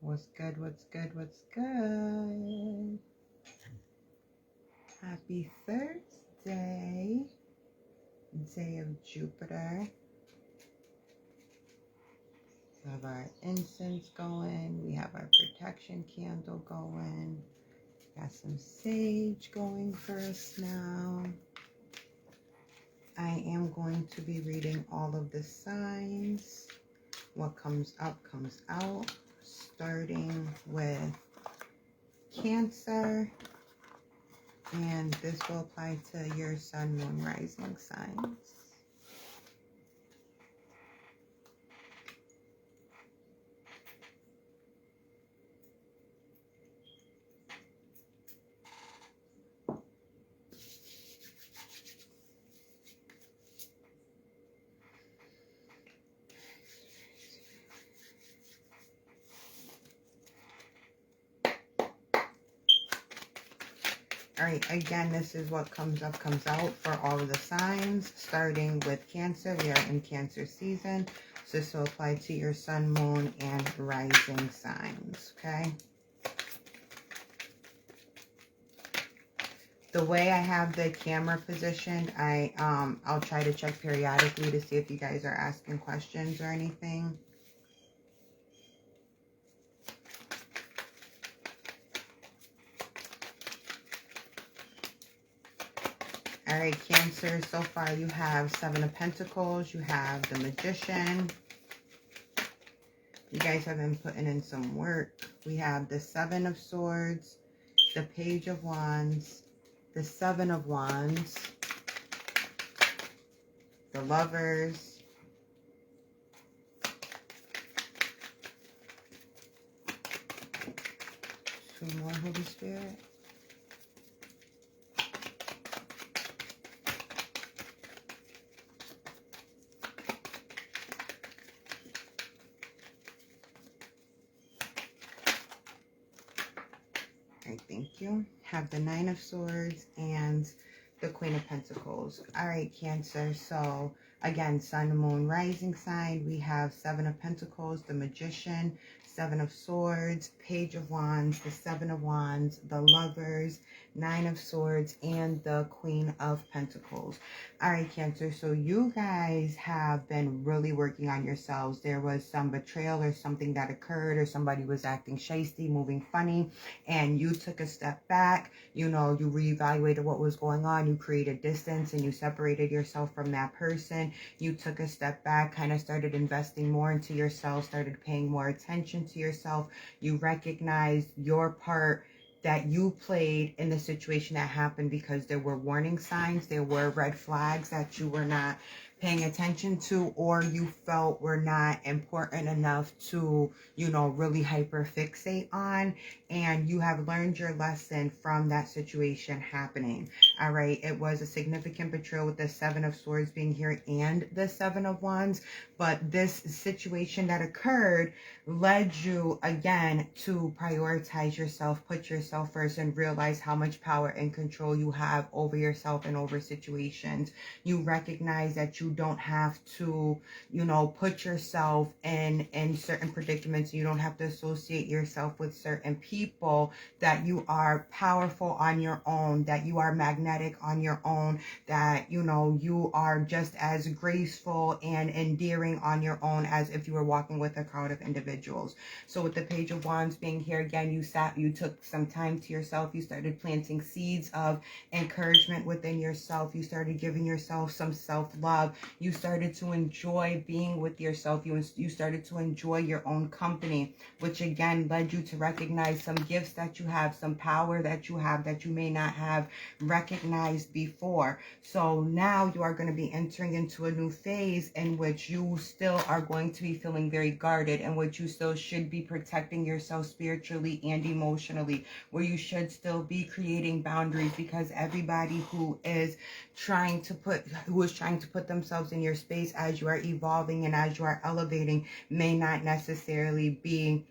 What's good? What's good? What's good? Happy Thursday, day of Jupiter. We have our incense going. We have our protection candle going. Got some sage going for us now. I am going to be reading all of the signs. What comes up comes out, starting with Cancer. And this will apply to your sun, moon, rising signs. All right, again, this is what comes up, comes out for all of the signs, starting with Cancer. We are in Cancer season, so this will apply to your sun, moon, and rising signs, okay? The way I have the camera positioned, I'll try to check periodically to see if you guys are asking questions or anything. All right, Cancer, so far you have 7 of Pentacles, you have the Magician. You guys have been putting in some work. We have the 7 of Swords, the Page of Wands, the 7 of Wands, the Lovers, two more, Holy Spirit. Thank you. Have the 9 of Swords and the Queen of Pentacles. All right, Cancer. So again, sun, moon, rising sign. We have 7 of Pentacles, the Magician, 7 of Swords, Page of Wands, the 7 of Wands, the Lovers, 9 of Swords, and the Queen of Pentacles. All right, Cancer. So you guys have been really working on yourselves. There was some betrayal or something that occurred, or somebody was acting shisty, moving funny, and you took a step back. You know, you reevaluated what was going on. You created distance and you separated yourself from that person. You took a step back, kind of started investing more into yourself, started paying more attention to yourself. You recognized your part that you played in the situation that happened, because there were warning signs, there were red flags that you were not paying attention to, or you felt were not important enough to, you know, really hyper fixate on. And you have learned your lesson from that situation happening. All right, it was a significant betrayal with the 7 of Swords being here and the 7 of Wands, but this situation that occurred led you again to prioritize yourself, put yourself first, and realize how much power and control you have over yourself and over situations. You recognize that you don't have to, you know, put yourself in certain predicaments. You don't have to associate yourself with certain people, that you are powerful on your own, that you are magnetic on your own, that, you know, you are just as graceful and endearing on your own as if you were walking with a crowd of individuals. So with the Page of Wands being here again, you took some time to yourself. You started planting seeds of encouragement within yourself. You started giving yourself some self-love. You started to enjoy being with yourself. You started to enjoy your own company, which again led you to recognize some gifts that you have, some power that you have that you may not have recognized before. So now you are going to be entering into a new phase in which you still are going to be feeling very guarded, in which you still should be protecting yourself spiritually and emotionally, where you should still be creating boundaries, because everybody who is trying to put themselves themselves in your space as you are evolving and as you are elevating may not necessarily be,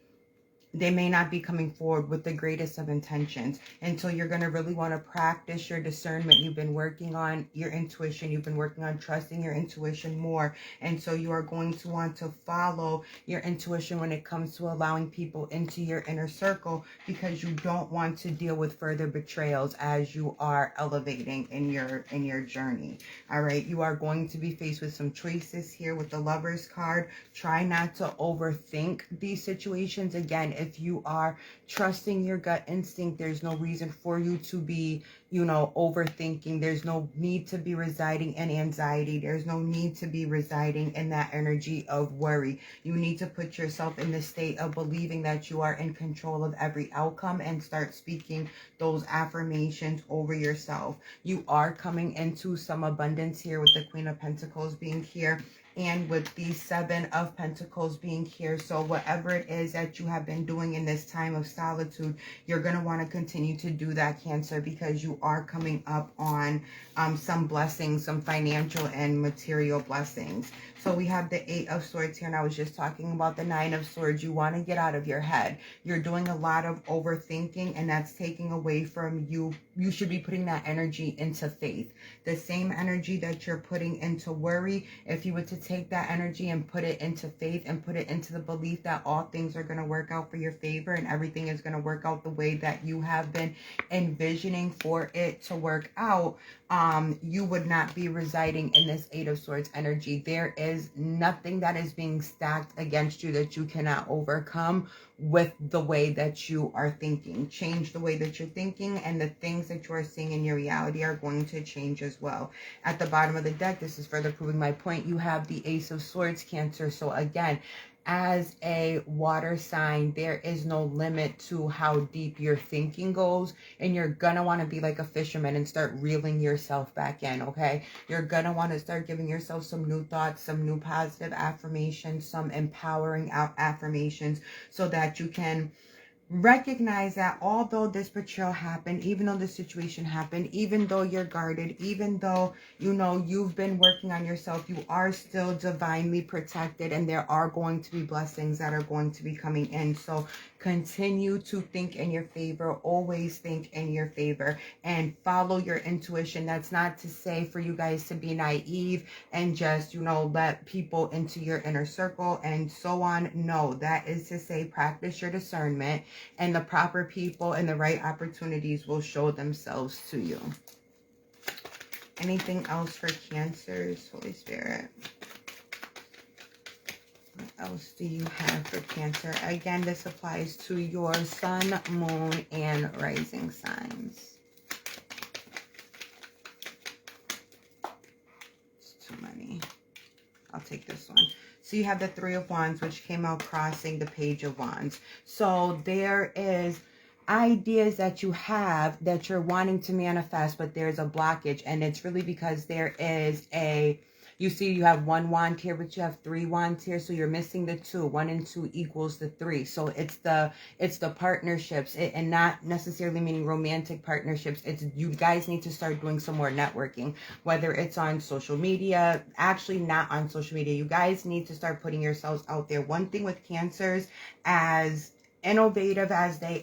they may not be coming forward with the greatest of intentions. And so you're going to really want to practice your discernment. You've been working on your intuition. You've been working on trusting your intuition more. And so you are going to want to follow your intuition when it comes to allowing people into your inner circle, because you don't want to deal with further betrayals as you are elevating in your journey. All right. You are going to be faced with some choices here with the Lovers card. Try not to overthink these situations. Again, if you are trusting your gut instinct, there's no reason for you to be, overthinking. There's no need to be residing in anxiety. There's no need to be residing in that energy of worry. You need to put yourself in the state of believing that you are in control of every outcome and start speaking those affirmations over yourself. You are coming into some abundance here with the Queen of Pentacles being here, and with the Seven of Pentacles being here. So whatever it is that you have been doing in this time of solitude, you're going to want to continue to do that, Cancer, because you are coming up on some blessings, some financial and material blessings. So we have the Eight of Swords here, and I was just talking about the Nine of Swords. You want to get out of your head. You're doing a lot of overthinking, and that's taking away from you. You should be putting that energy into faith. The same energy that you're putting into worry, if you were to take that energy and put it into faith and put it into the belief that all things are going to work out for your favor and everything is going to work out the way that you have been envisioning for it to work out, you would not be residing in this Eight of Swords energy. There is nothing that is being stacked against you that you cannot overcome with the way that you are thinking. Change the way that you're thinking, and the things that you are seeing in your reality are going to change as well. At the bottom of the deck, this is further proving my point, you have the Ace of Swords, Cancer. So again, as a water sign, there is no limit to how deep your thinking goes, and you're gonna want to be like a fisherman and start reeling yourself back in, okay? You're gonna want to start giving yourself some new thoughts, some new positive affirmations, some empowering affirmations, so that you can recognize that although this betrayal happened, even though this situation happened, even though you're guarded, even though, you've been working on yourself, you are still divinely protected, and there are going to be blessings that are going to be coming in. So continue to think in your favor. Always think in your favor and follow your intuition. That's not to say for you guys to be naive and just, let people into your inner circle and so on. No, that is to say practice your discernment, and the proper people and the right opportunities will show themselves to you. Anything else for Cancers, Holy Spirit? What else do you have for Cancer? Again, this applies to your sun, moon, and rising signs. It's too many. I'll take this one. So you have the Three of Wands, which came out crossing the Page of Wands. So there is ideas that you have that you're wanting to manifest, but there's a blockage, and it's really because there is you see you have one wand here, but you have three wands here, so you're missing the two. 1 and 2 equals the 3. So it's the partnerships, and not necessarily meaning romantic partnerships. It's you guys need to start doing some more networking, whether it's on social media, actually not on social media. You guys need to start putting yourselves out there. One thing with Cancers, as innovative as they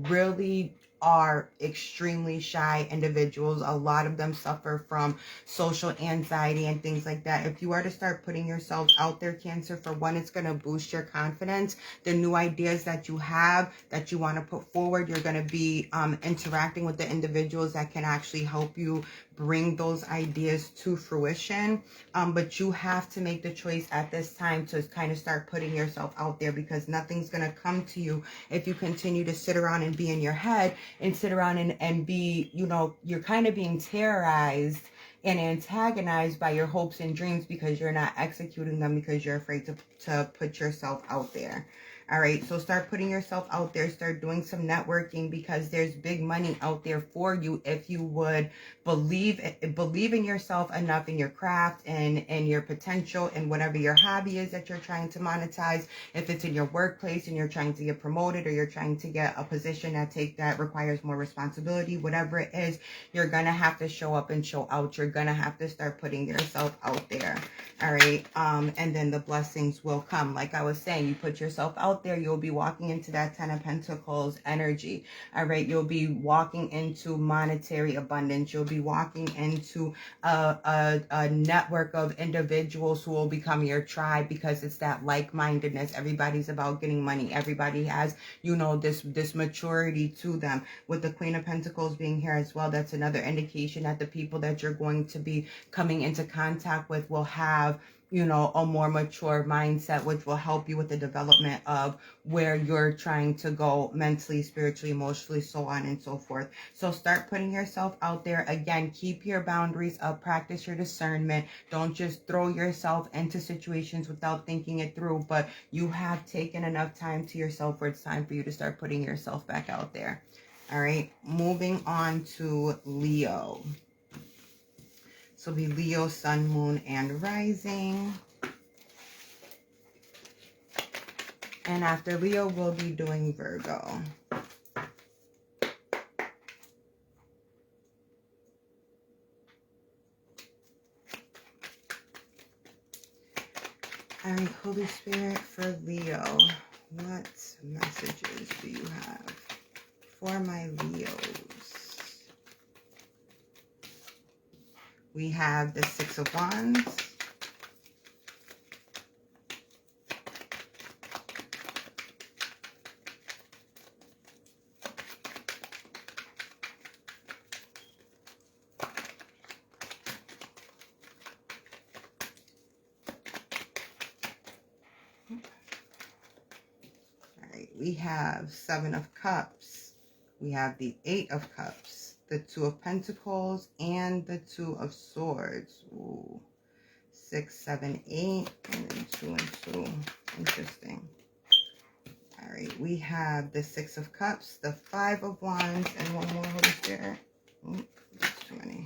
really are extremely shy individuals. A lot of them suffer from social anxiety and things like that. If you are to start putting yourselves out there, Cancer, for one, it's going to boost your confidence. The new ideas that you have that you want to put forward, you're going to be interacting with the individuals that can actually help you bring those ideas to fruition. But you have to make the choice at this time to kind of start putting yourself out there, because nothing's going to come to you if you continue to sit around and be in your head and sit around and be, you're kind of being terrorized and antagonized by your hopes and dreams because you're not executing them, because you're afraid to put yourself out there. All right, so start putting yourself out there, start doing some networking, because there's big money out there for you if you would believe in yourself enough, in your craft and your potential, and whatever your hobby is that you're trying to monetize. If it's in your workplace and you're trying to get promoted, or you're trying to get a position that requires more responsibility, whatever it is, you're gonna have to show up and show out. You're gonna have to start putting yourself out there. All right, and then the blessings will come. Like I was saying, you put yourself out there, you'll be walking into that 10 of Pentacles energy. All right, you'll be walking into monetary abundance. You'll be walking into a network of individuals who will become your tribe, because it's that like-mindedness. Everybody's about getting money. Everybody has, you know, this maturity to them. With the Queen of Pentacles being here as well, that's another indication that the people that you're going to be coming into contact with will have, you know, a more mature mindset, which will help you with the development of where you're trying to go mentally, spiritually, emotionally, so on and so forth. So start putting yourself out there. Again, keep your boundaries up, practice your discernment. Don't just throw yourself into situations without thinking it through, but you have taken enough time to yourself where it's time for you to start putting yourself back out there. All right, moving on to Leo. So be Leo, Sun, Moon, and Rising. And after Leo, we'll be doing Virgo. All right, Holy Spirit, for Leo, what messages do you have for my Leos? We have the Six of Wands. We have Seven of Cups. We have the Eight of Cups, the Two of Pentacles, and the Two of Swords. Ooh. 6, 7, 8, and then 2 and 2. Interesting. All right, we have the Six of Cups, the Five of Wands, and one more, Holy Spirit. Ooh, that's too many.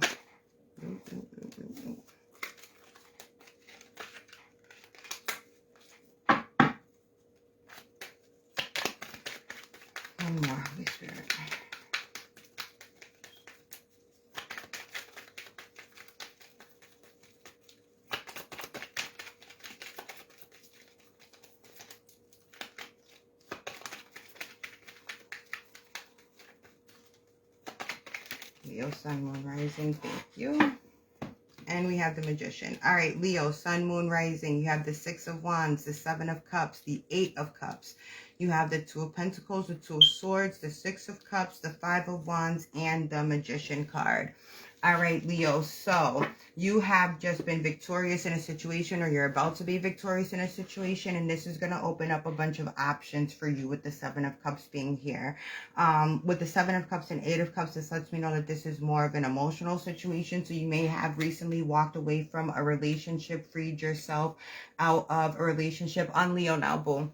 Ooh. One more, Holy Spirit. Leo, Sun, Moon, Rising, thank you. And we have the Magician. All right, Leo, Sun, Moon, Rising. You have the Six of Wands, the Seven of Cups, the Eight of Cups. You have the Two of Pentacles, the Two of Swords, the Six of Cups, the Five of Wands, and the Magician card. All right, Leo, so you have just been victorious in a situation, or you're about to be victorious in a situation, and this is going to open up a bunch of options for you with the Seven of Cups being here. With the Seven of Cups and Eight of Cups, this lets me know that this is more of an emotional situation, so you may have recently walked away from a relationship, freed yourself out of a relationship. On Leo now, boo.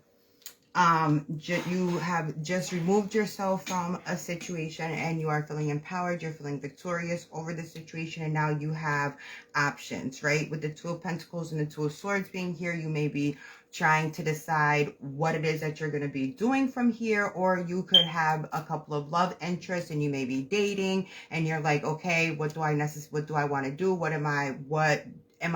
You have just removed yourself from a situation, and you are feeling empowered, you're feeling victorious over the situation, and now you have options, right? With the Two of Pentacles and the Two of Swords being here, you may be trying to decide what it is that you're going to be doing from here, or you could have a couple of love interests and you may be dating, and you're like, okay, what do I want to do? What am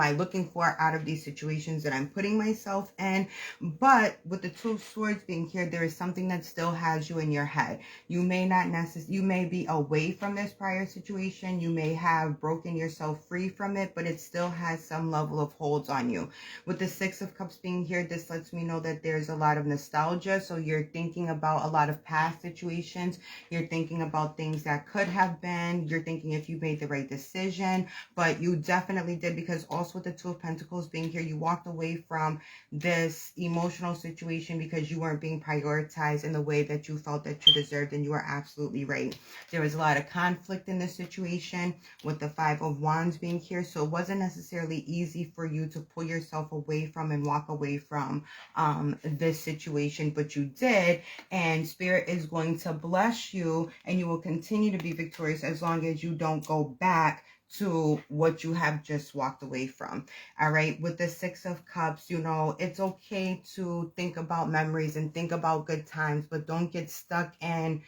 I looking for out of these situations that I'm putting myself in? But with the Two of Swords being here, there is something that still has you in your head. You may not you may be away from this prior situation. You may have broken yourself free from it, but it still has some level of holds on you. With the Six of Cups being here, this lets me know that there's a lot of nostalgia. So you're thinking about a lot of past situations. You're thinking about things that could have been. You're thinking if you made the right decision, but you definitely did, because also with the Two of Pentacles being here, you walked away from this emotional situation because you weren't being prioritized in the way that you felt that you deserved, and you are absolutely right. There was a lot of conflict in this situation with the Five of Wands being here, so it wasn't necessarily easy for you to pull yourself away from and walk away from this situation, but you did, and Spirit is going to bless you, and you will continue to be victorious as long as you don't go back to what you have just walked away from. All right, with the Six of Cups, you know, it's okay to think about memories and think about good times, but don't get stuck in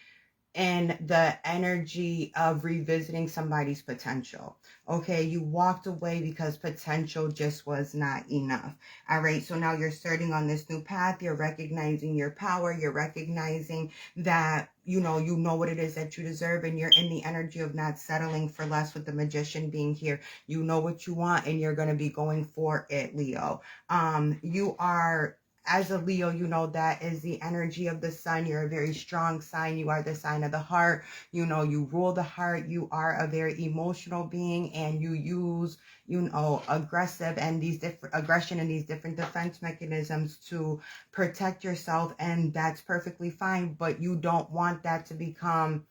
the energy of revisiting somebody's potential. Okay, you walked away because potential just was not enough. All right, so now you're starting on this new path. You're recognizing your power. You're recognizing that you know what it is that you deserve, and you're in the energy of not settling for less with the Magician being here. You know what you want, and you're going to be going for it, Leo. You are, as a Leo, you know that is the energy of the sun. You're a very strong sign. You are the sign of the heart. You know, you rule the heart. You are a very emotional being, and you use, you know, aggression and these different defense mechanisms to protect yourself, and that's perfectly fine, but you don't want that to become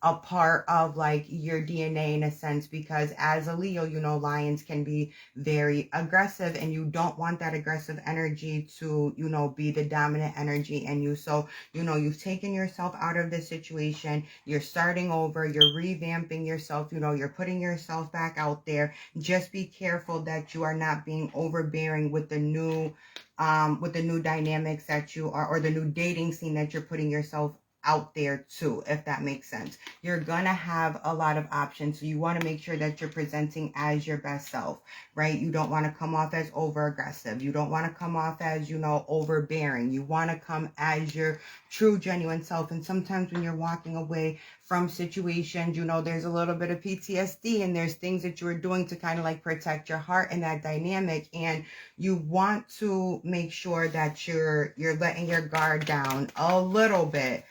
a part of like your DNA in a sense, because as a Leo, you know, lions can be very aggressive, and you don't want that aggressive energy to, you know, be the dominant energy in you. So, you know, you've taken yourself out of this situation. You're starting over. You're revamping yourself. You know, you're putting yourself back out there. Just be careful that you are not being overbearing with the new dynamics that you are, or the new dating scene that you're putting yourself out there too, if that makes sense. You're gonna have a lot of options, so you want to make sure that you're presenting as your best self, right? You don't want to come off as over aggressive. You don't want to come off as, you know, overbearing. You want to come as your true, genuine self. And sometimes when you're walking away from situations, you know, there's a little bit of PTSD, and there's things that you were doing to kind of like protect your heart in that dynamic, and you want to make sure that you're letting your guard down a little bit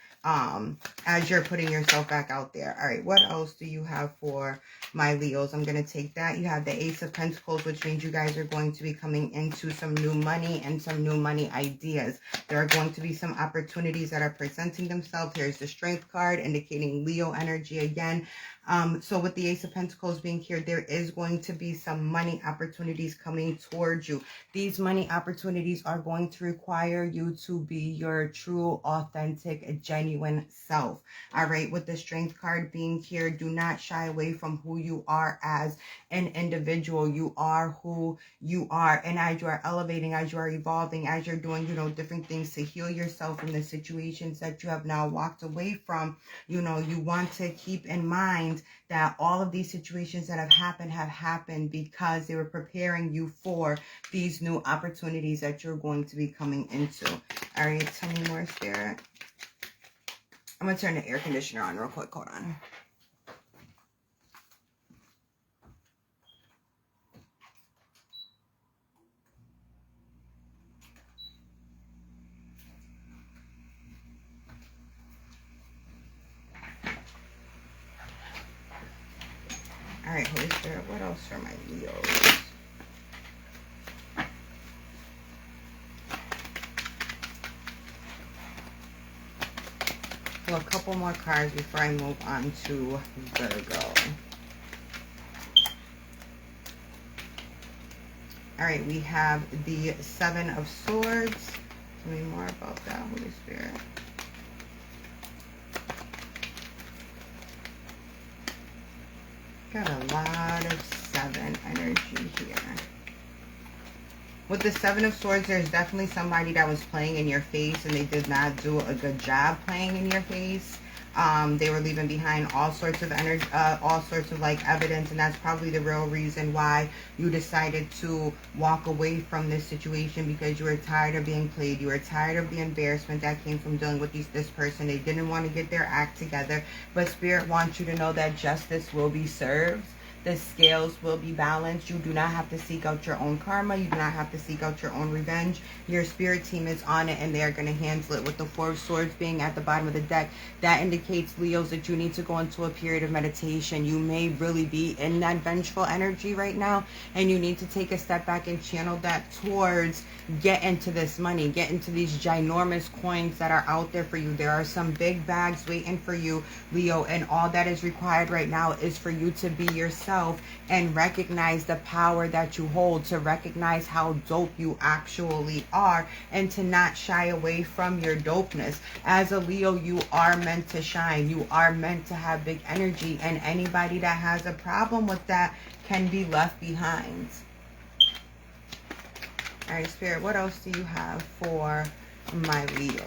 as you're putting yourself back out there. All right, what else do you have for my Leos? I'm going to take that. You have the Ace of Pentacles, which means you guys are going to be coming into some new money and some new money ideas. There are going to be some opportunities that are presenting themselves. Here's the Strength card indicating Leo energy again. So with the Ace of Pentacles being here, there is going to be some money opportunities coming towards you. These money opportunities are going to require you to be your true, authentic, genuine self. All right, with the Strength card being here, do not shy away from who you are as an individual. You are who you are, and as you are elevating, as you are evolving, as you're doing, you know, different things to heal yourself from the situations that you have now walked away from, you know, you want to keep in mind that all of these situations that have happened because they were preparing you for these new opportunities that you're going to be coming into. All right, tell me more, Spirit. I'm going to turn the air conditioner on real quick. Hold on. All right, Holy Spirit, what else for my Leos? So a couple more cards before I move on to Virgo. All right, we have the Seven of Swords. Tell me more about that, Holy Spirit. Got a lot of seven energy here. With the Seven of Swords, there's definitely somebody that was playing in your face, and they did not do a good job playing in your face. They were leaving behind all sorts of energy, all sorts of like evidence, and that's probably the real reason why you decided to walk away from this situation, because you were tired of being played. You were tired of the embarrassment that came from dealing with this person. They didn't want to get their act together, but Spirit wants you to know that justice will be served. The scales will be balanced. You do not have to seek out your own karma. You do not have to seek out your own revenge. Your spirit team is on it, and they are going to handle it. With the Four of Swords being at the bottom of the deck, that indicates, Leos, that you need to go into a period of meditation. You may really be in that vengeful energy right now, and you need to take a step back and channel that towards get into this money, get into these ginormous coins that are out there for you. There are some big bags waiting for you, Leo, and all that is required right now is for you to be yourself and recognize the power that you hold, to recognize how dope you actually are, and to not shy away from your dopeness. As a Leo, you are meant to shine. You are meant to have big energy, and anybody that has a problem with that can be left behind. All right, Spirit, what else do you have for my Leos?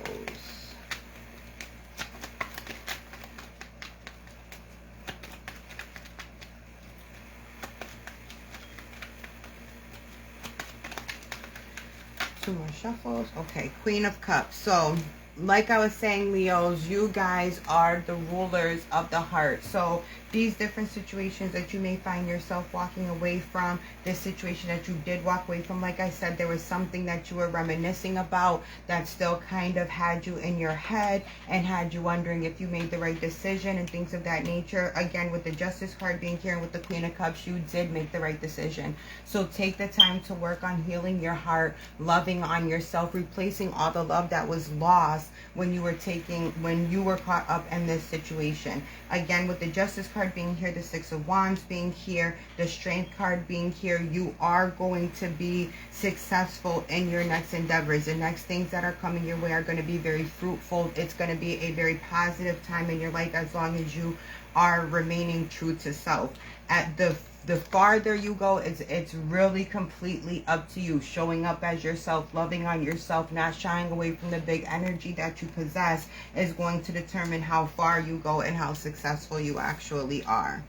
Two more shuffles. Okay, Queen of Cups. So, like I was saying, Leos, you guys are the rulers of the heart. So these different situations that you may find yourself walking away from, this situation that you did walk away from, like I said, there was something that you were reminiscing about that still kind of had you in your head and had you wondering if you made the right decision and things of that nature. Again, with the Justice card being here and with the Queen of Cups, you did make the right decision. So take the time to work on healing your heart, loving on yourself, replacing all the love that was lost when you were caught up in this situation. Again, with the Justice card being here, the Six of Wands being here, the Strength card being here, you are going to be successful in your next endeavors. The next things that are coming your way are going to be very fruitful. It's going to be a very positive time in your life as long as you are remaining true to self. At the farther you go, it's really completely up to you. Showing up as yourself, loving on yourself, not shying away from the big energy that you possess is going to determine how far you go and how successful you actually are.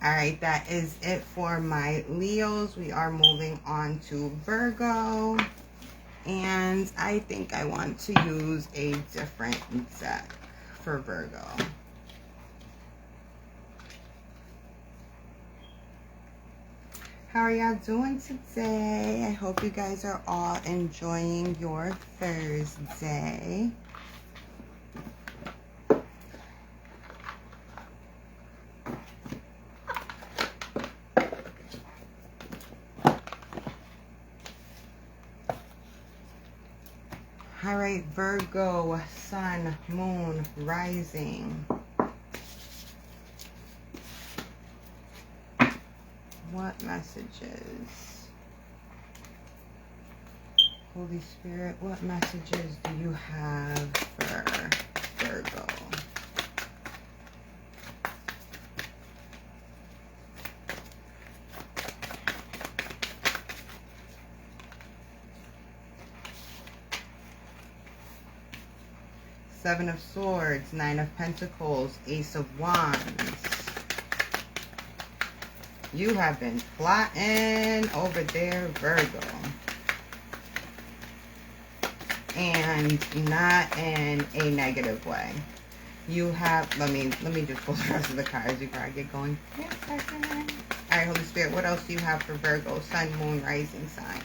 All right, that is it for my Leos. We are moving on to Virgo. And I think I want to use a different deck for Virgo. How are y'all doing today? I hope you guys are all enjoying your Thursday. All right, Virgo, Sun, Moon, Rising. What messages? Holy Spirit, what messages do you have for Virgo? Seven of Swords, Nine of Pentacles, Ace of Wands. You have been plotting over there, Virgo. And not in a negative way. You have, let me just pull the rest of the cards before I get going. All right, Holy Spirit, what else do you have for Virgo? Sun, Moon, Rising signs.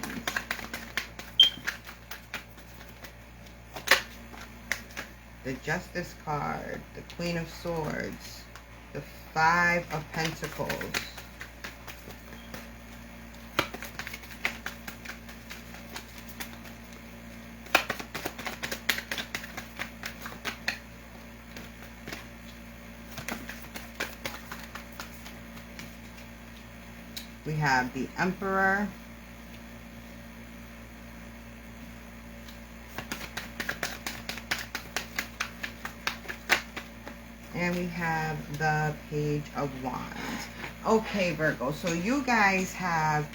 The Justice card, the Queen of Swords, the Five of Pentacles. We have the Emperor. And we have the Page of Wands. Okay, Virgo, so you guys have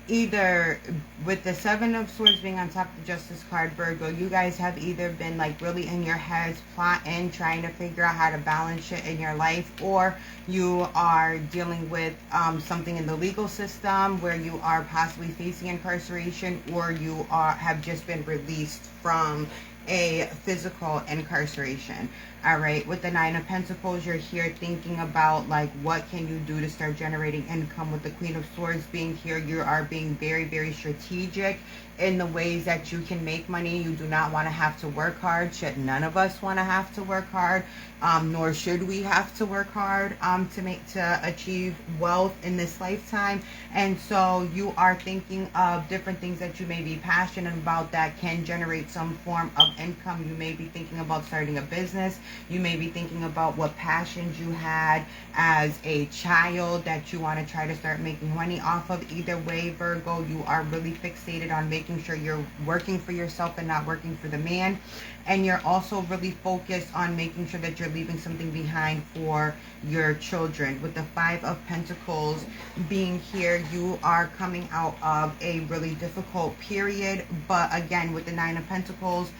either, with the Seven of Swords being on top of the Justice card, Virgo, you guys have either been like really in your heads plotting, trying to figure out how to balance shit in your life, or you are dealing with something in the legal system where you are possibly facing incarceration, or you have just been released from a physical incarceration. All right, with the Nine of Pentacles, you're here thinking about like what can you do to start generating income. With the Queen of Swords being here, you are being very, very strategic in the ways that you can make money. You do not want to have to work hard. Should none of us want to have to work hard, nor should we have to work hard to achieve wealth in this lifetime. And so you are thinking of different things that you may be passionate about that can generate some form of income. You may be thinking about starting a business. You may be thinking about what passions you had as a child that you want to try to start making money off of. Either way, Virgo, you are really fixated on making sure you're working for yourself and not working for the man. And you're also really focused on making sure that you're leaving something behind for your children. With the Five of Pentacles being here, you are coming out of a really difficult period. But again, with the Nine of Pentacles,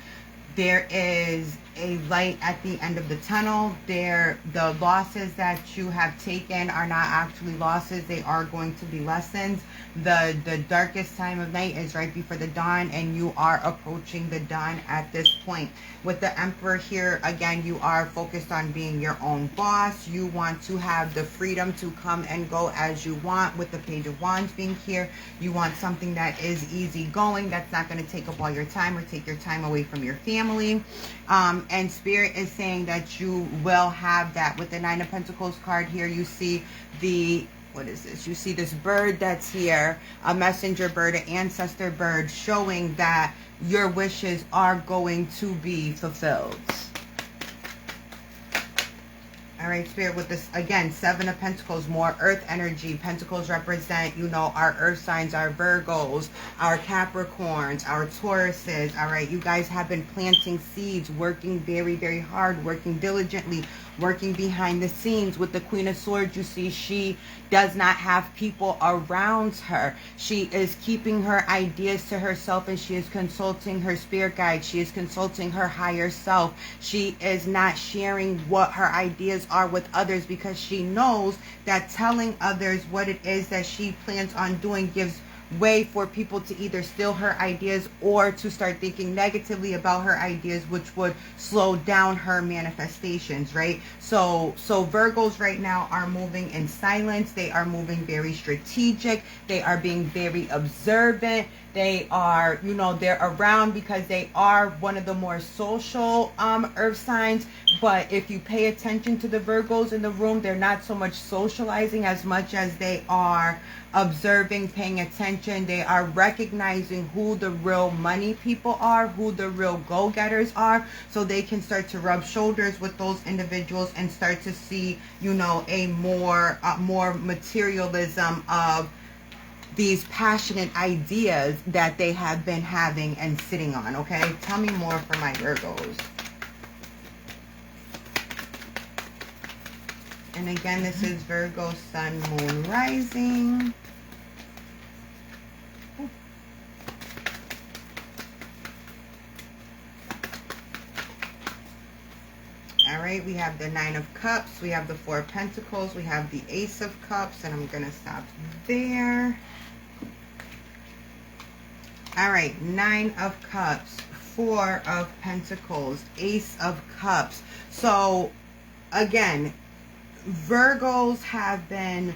there is a light at the end of the tunnel. The losses that you have taken are not actually losses. They are going to be lessons. The darkest time of night is right before the dawn, and you are approaching the dawn at this point. With the Emperor here, again, you are focused on being your own boss. You want to have the freedom to come and go as you want. With the Page of Wands being here, you want something that is easygoing, that's not going to take up all your time or take your time away from your family. And Spirit is saying that you will have that. With the Nine of Pentacles card here, you see what is this? You see this bird that's here, a messenger bird, an ancestor bird, showing that your wishes are going to be fulfilled. All right, Spirit, with this, again, Seven of Pentacles, more earth energy. Pentacles represent, our earth signs, our Virgos, our Capricorns, our Tauruses. All right, you guys have been planting seeds, working very, very hard, working diligently, working behind the scenes. With the Queen of Swords, you see she does not have people around her. She is keeping her ideas to herself, and she is consulting her spirit guide. She is consulting her higher self. She is not sharing what her ideas are with others, because she knows that telling others what it is that she plans on doing gives way for people to either steal her ideas or to start thinking negatively about her ideas, which would slow down her manifestations, right? So Virgos right now are moving in silence. They are moving very strategic. They are being very observant. They are, they're around because they are one of the more social earth signs. But if you pay attention to the Virgos in the room, they're not so much socializing as much as they are observing, paying attention. They are recognizing who the real money people are, who the real go-getters are, so they can start to rub shoulders with those individuals and start to see, a more materialism of these passionate ideas that they have been having and sitting on. Okay, tell me more for my Virgos. And again, this is Virgo, Sun, Moon, Rising. All right, we have the Nine of Cups. We have the Four of Pentacles. We have the Ace of Cups. And I'm going to stop there. All right, Nine of Cups, Four of Pentacles, Ace of Cups. So, again, Virgos have been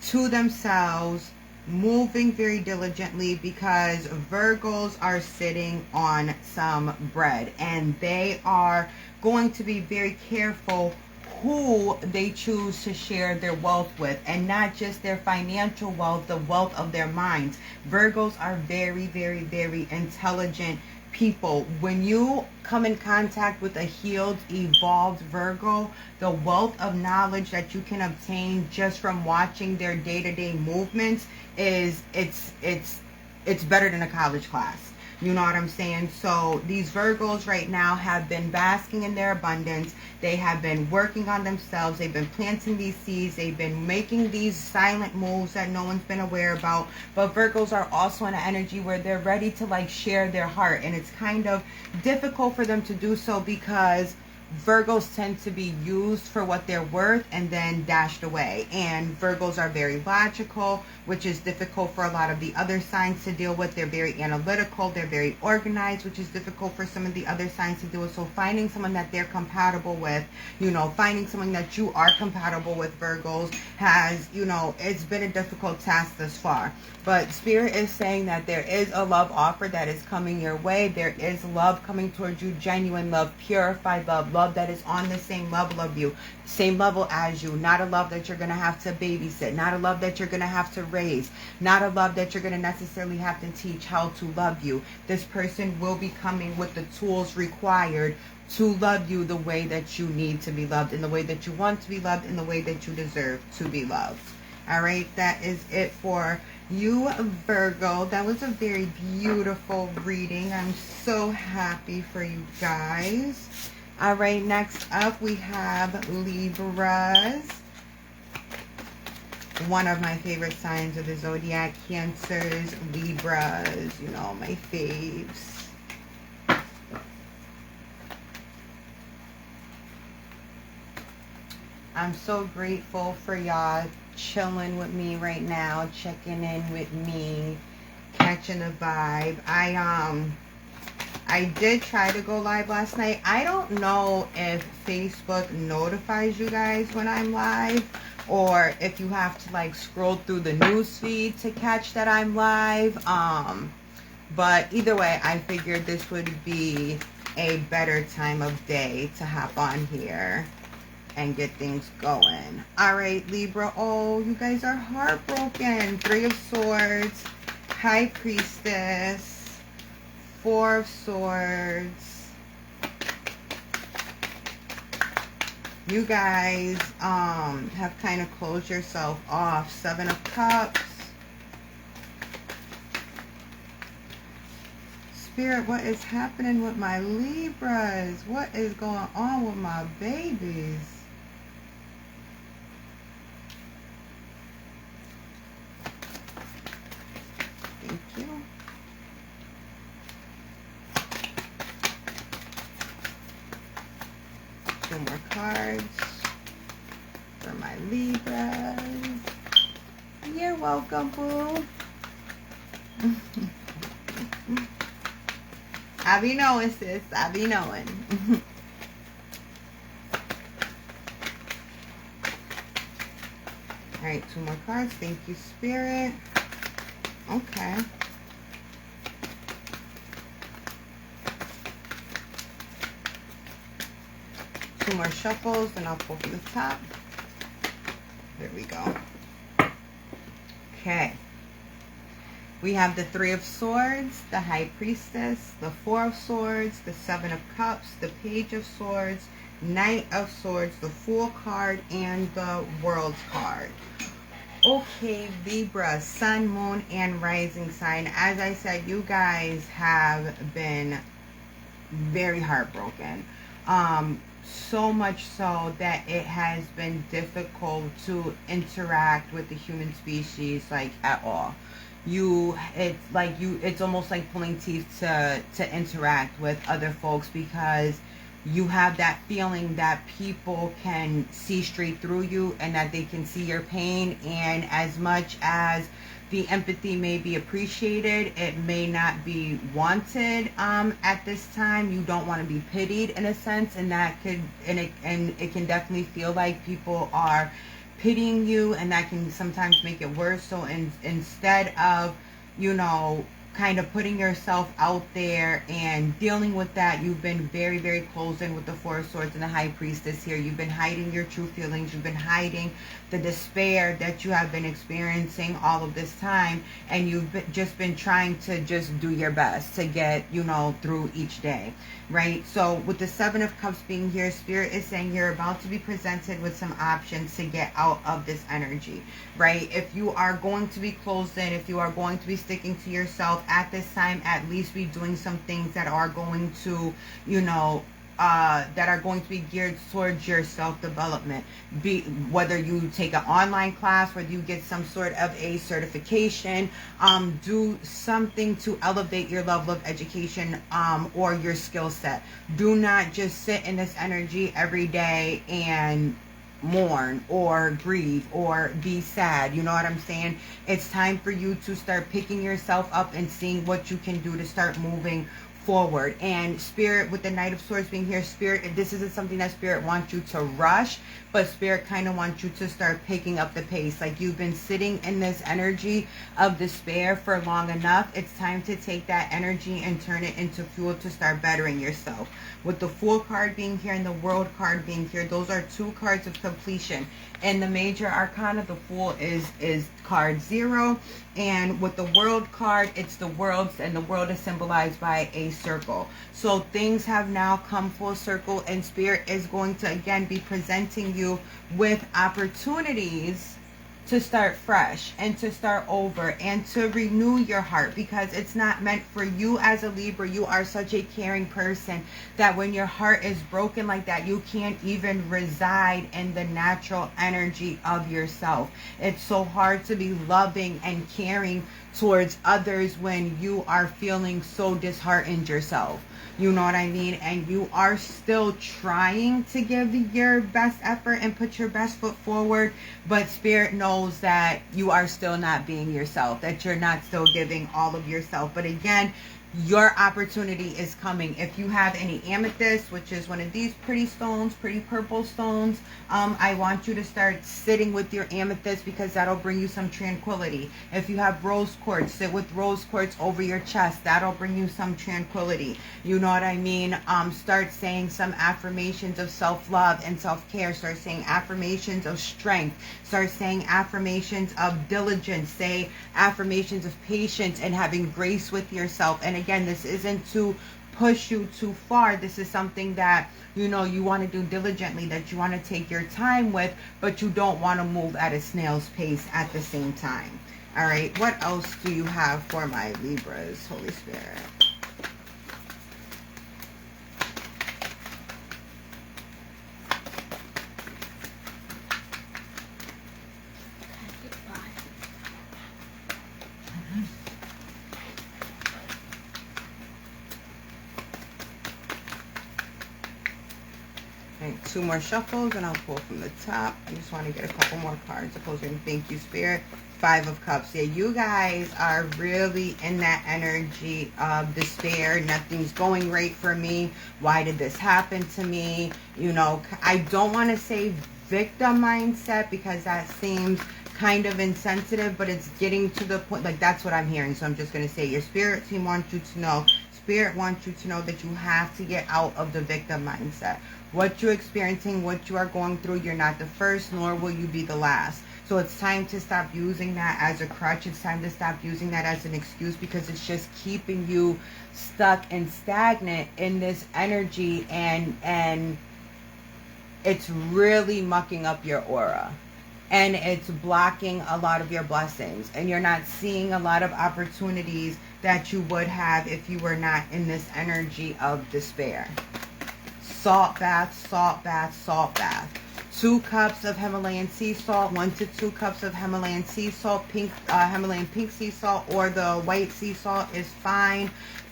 to themselves, moving very diligently, because Virgos are sitting on some bread, and they are going to be very careful who they choose to share their wealth with, and not just their financial wealth, the wealth of their minds. Virgos are very, very, very intelligent people. When you come in contact with a healed, evolved Virgo, the wealth of knowledge that you can obtain just from watching their day-to-day movements is it's better than a college class. You know what I'm saying? So these Virgos right now have been basking in their abundance. They have been working on themselves. They've been planting these seeds. They've been making these silent moves that no one's been aware about. But Virgos are also in an energy where they're ready to share their heart. And it's kind of difficult for them to do so because Virgos tend to be used for what they're worth and then dashed away. And Virgos are very logical, which is difficult for a lot of the other signs to deal with. They're very analytical. They're very organized, which is difficult for some of the other signs to deal with. So finding someone that they're compatible with, you know, finding someone that you are compatible with, Virgos, has, you know, it's been a difficult task thus far. But Spirit is saying that there is a love offer that is coming your way. There is love coming towards you, genuine love, purified love, love that is on the same level of you, same level as you. Not a love that you're going to have to babysit, not a love that you're going to have to raise, not a love that you're going to necessarily have to teach how to love you. This person will be coming with the tools required to love you the way that you need to be loved, in the way that you want to be loved, in the way that you deserve to be loved. All right, that is it for you, Virgo. That was a very beautiful reading. I'm so happy for you guys. All right, next up we have Libras. One of my favorite signs of the zodiac, Cancers, Libras, you know, my faves. I'm so grateful for y'all chilling with me right now, checking in with me, catching the vibe. I did try to go live last night. I don't know if Facebook notifies you guys when I'm live, or if you have to like scroll through the news feed to catch that I'm live. But either way, I figured this would be a better time of day to hop on here and get things going. All right, Libra. Oh, you guys are heartbroken. 3 of Swords, High Priestess, 4 of Swords. You guys have kind of closed yourself off. 7 of Cups. Spirit, what is happening with my Libras? What is going on with my babies? Thank you. Two more cards for my Libras. You're welcome, boo. I be knowing, sis. I be knowing. All right, 2 more cards. Thank you, Spirit. Okay. Two more shuffles, and I'll pull from the top. There we go. Okay. We have the 3 of Swords, the High Priestess, the 4 of Swords, the 7 of Cups, the Page of Swords, Knight of Swords, the Fool card, and the World card. Okay, Libra, Sun, Moon, and Rising sign. As I said, you guys have been very heartbroken. So much so that it has been difficult to interact with the human species, like, at all. It's almost like pulling teeth to interact with other folks, because you have that feeling that people can see straight through you and that they can see your pain. And as much as the empathy may be appreciated, it may not be wanted at this time. You don't want to be pitied in a sense, and it can definitely feel like people are pitying you, and that can sometimes make it worse. So instead of, you know, kind of putting yourself out there and dealing with that, you've been very, very closed in with the 4 of Swords and the High Priestess here. You've been hiding your true feelings. You've been hiding the despair that you have been experiencing all of this time, and you've just been trying to just do your best to get, you know, through each day, right? So with the 7 of Cups being here, Spirit is saying you're about to be presented with some options to get out of this energy, right? If you are going to be closed in, if you are going to be sticking to yourself at this time, at least be doing some things that are going to, you know, that are going to be geared towards your self-development. Whether you take an online class, whether you get some sort of a certification, do something to elevate your level of education or your skill set. Do not just sit in this energy every day and mourn or grieve or be sad. You know what I'm saying? It's time for you to start picking yourself up and seeing what you can do to start moving forward. And Spirit, with the Knight of Swords being here, Spirit, this isn't something that Spirit wants you to rush, but Spirit kind of wants you to start picking up the pace. Like, you've been sitting in this energy of despair for long enough. It's time to take that energy and turn it into fuel to start bettering yourself. With the Fool card being here and the World card being here, those are two cards of completion. And the major arcana, the Fool is card 0. And with the World card, it's the worlds, and the world is symbolized by a circle. So things have now come full circle, and Spirit is going to again be presenting you with opportunities to start fresh and to start over and to renew your heart, because it's not meant for you. As a Libra, you are such a caring person that when your heart is broken like that, you can't even reside in the natural energy of yourself. It's so hard to be loving and caring towards others when you are feeling so disheartened yourself. You know what I mean? And you are still trying to give your best effort and put your best foot forward, but Spirit knows that you are still not being yourself, that you're not still giving all of yourself. But again, your opportunity is coming. If you have any amethyst, which is one of these pretty stones, pretty purple stones, I want you to start sitting with your amethyst, because that'll bring you some tranquility. If you have rose quartz, sit with rose quartz over your chest. That'll bring you some tranquility. You know what I mean? Start saying some affirmations of self-love and self-care. Start saying affirmations of strength. Start saying affirmations of diligence. Say affirmations of patience and having grace with yourself. And again, this isn't to push you too far. This is something that, you know, you want to do diligently, that you want to take your time with, but you don't want to move at a snail's pace at the same time. All right, what else do you have for my Libras, Holy Spirit? Two more shuffles and I'll pull from the top. I just want to get a couple more cards. Opposing, thank you, Spirit. 5 of Cups. Yeah, you guys are really in that energy of despair. Nothing's going right for me. Why did this happen to me? You know, I don't want to say victim mindset, because that seems kind of insensitive, but it's getting to the point, like, that's what I'm hearing. So I'm just going to say, your spirit team wants you to know, Spirit wants you to know that you have to get out of the victim mindset. What you're experiencing, what you are going through, you're not the first, nor will you be the last. So it's time to stop using that as a crutch. It's time to stop using that as an excuse, because it's just keeping you stuck and stagnant in this energy, and it's really mucking up your aura. And it's blocking a lot of your blessings. And you're not seeing a lot of opportunities that you would have if you were not in this energy of despair. Salt bath, salt bath, salt bath. 2 cups of Himalayan sea salt, 1 to 2 cups of Himalayan sea salt, pink Himalayan pink sea salt, or the white sea salt is fine.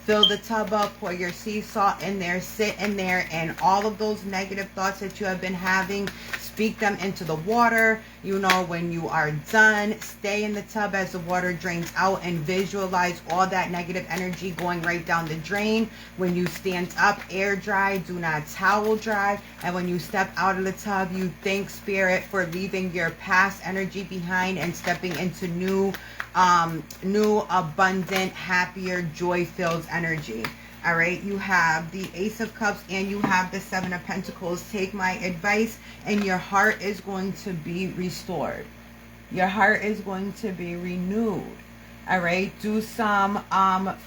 Fill the tub up, pour your sea salt in there, sit in there, and all of those negative thoughts that you have been having, speak them into the water. You know, when you are done, stay in the tub as the water drains out and visualize all that negative energy going right down the drain. When you stand up, air dry, do not towel dry. And when you step out of the tub, you thank Spirit for leaving your past energy behind and stepping into new, abundant, happier, joy-filled energy. All right, you have the Ace of Cups and you have the 7 of Pentacles. Take my advice and your heart is going to be restored. Your heart is going to be renewed. All right, do some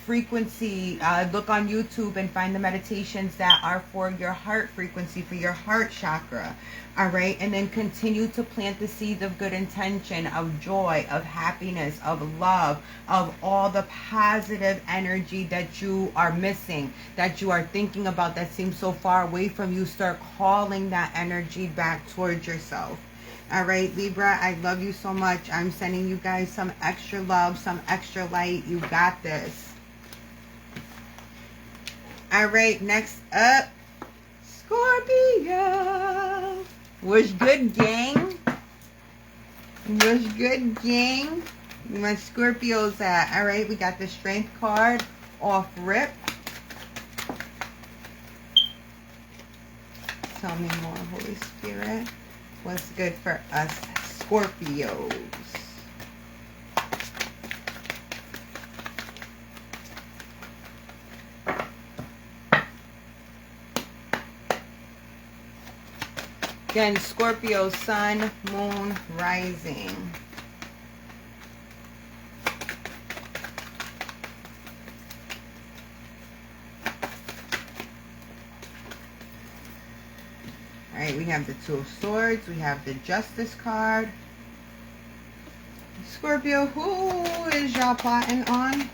frequency, look on YouTube and find the meditations that are for your heart frequency, for your heart chakra. All right, and then continue to plant the seeds of good intention, of joy, of happiness, of love, of all the positive energy that you are missing, that you are thinking about, that seems so far away from you. Start calling that energy back towards yourself. All right, Libra, I love you so much. I'm sending you guys some extra love, some extra light. You got this. All right, next up, Scorpio. What's good, gang? What's good, gang? Where my Scorpios at? All right, we got the Strength card off rip. Tell me more, Holy Spirit. What's good for us Scorpios? Again, Scorpio, sun, moon, rising. All right, we have the Two of Swords. We have the Justice card. Scorpio, who is y'all plotting on?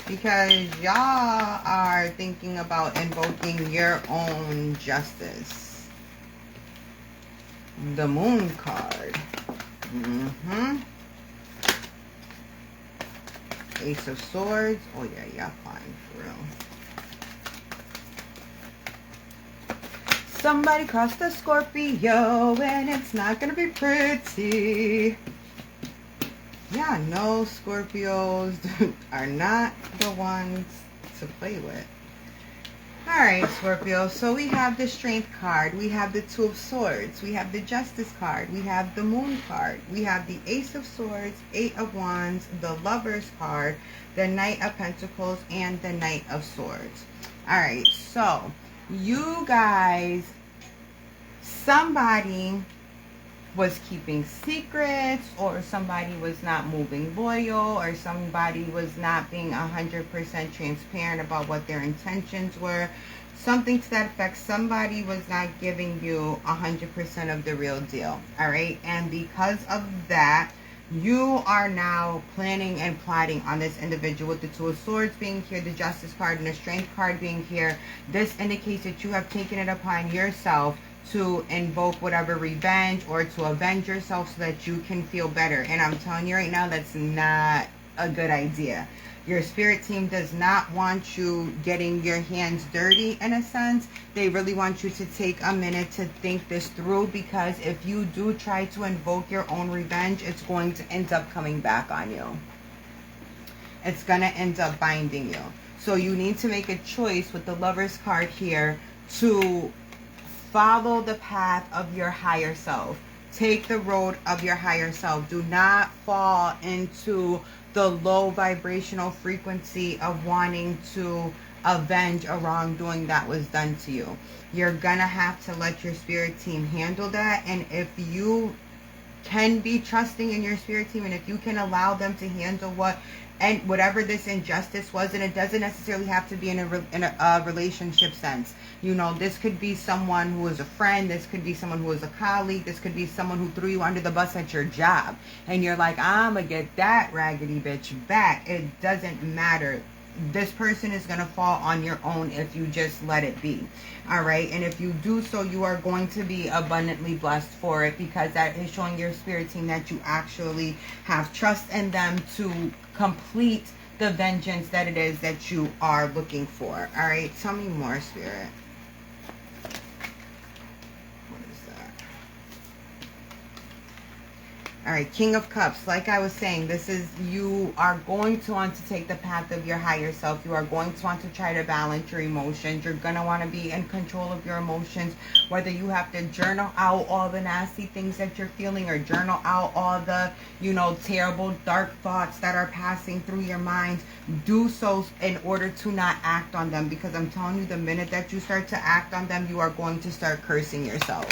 Because y'all are thinking about invoking your own justice. The Moon card. Ace of Swords. Oh yeah, y'all plotting for real. Somebody crossed the Scorpio and it's not going to be pretty. Yeah, no, Scorpios are not the ones to play with. Alright, Scorpio. So we have the Strength card. We have the Two of Swords. We have the Justice card. We have the Moon card. We have the Ace of Swords, Eight of Wands, the Lovers card, the Knight of Pentacles, and the Knight of Swords. Alright, so you guys, somebody was keeping secrets, or somebody was not moving loyal, or somebody was not being 100% transparent about what their intentions were. Something to that effect. Somebody was not giving you 100% of the real deal. All right. And because of that, you are now planning and plotting on this individual. With the Two of Swords being here, the Justice card, and the Strength card being here, this indicates that you have taken it upon yourself to invoke whatever revenge or to avenge yourself so that you can feel better. And I'm telling you right now, that's not a good idea. Your spirit team does not want you getting your hands dirty, in a sense. They really want you to take a minute to think this through, because if you do try to invoke your own revenge, it's going to end up coming back on you. It's going to end up binding you. So you need to make a choice with the Lovers card here to follow the path of your higher self. Take the road of your higher self. Do not fall into the low vibrational frequency of wanting to avenge a wrongdoing that was done to you. You're gonna have to let your spirit team handle that. And if you can be trusting in your spirit team, and if you can allow them to handle whatever this injustice was, and it doesn't necessarily have to be in a relationship sense. You know, this could be someone who is a friend. This could be someone who is a colleague. This could be someone who threw you under the bus at your job. And you're like, I'm going to get that raggedy bitch back. It doesn't matter. This person is going to fall on your own if you just let it be. All right. And if you do so, you are going to be abundantly blessed for it, because that is showing your spirit team that you actually have trust in them to complete the vengeance that it is that you are looking for. All right. Tell me more, Spirit. All right, King of Cups. Like I was saying, this is, you are going to want to take the path of your higher self. You are going to want to try to balance your emotions. You're going to want to be in control of your emotions, whether you have to journal out all the nasty things that you're feeling, or journal out all the, you know, terrible, dark thoughts that are passing through your mind. Do so in order to not act on them, because I'm telling you, the minute that you start to act on them, you are going to start cursing yourself.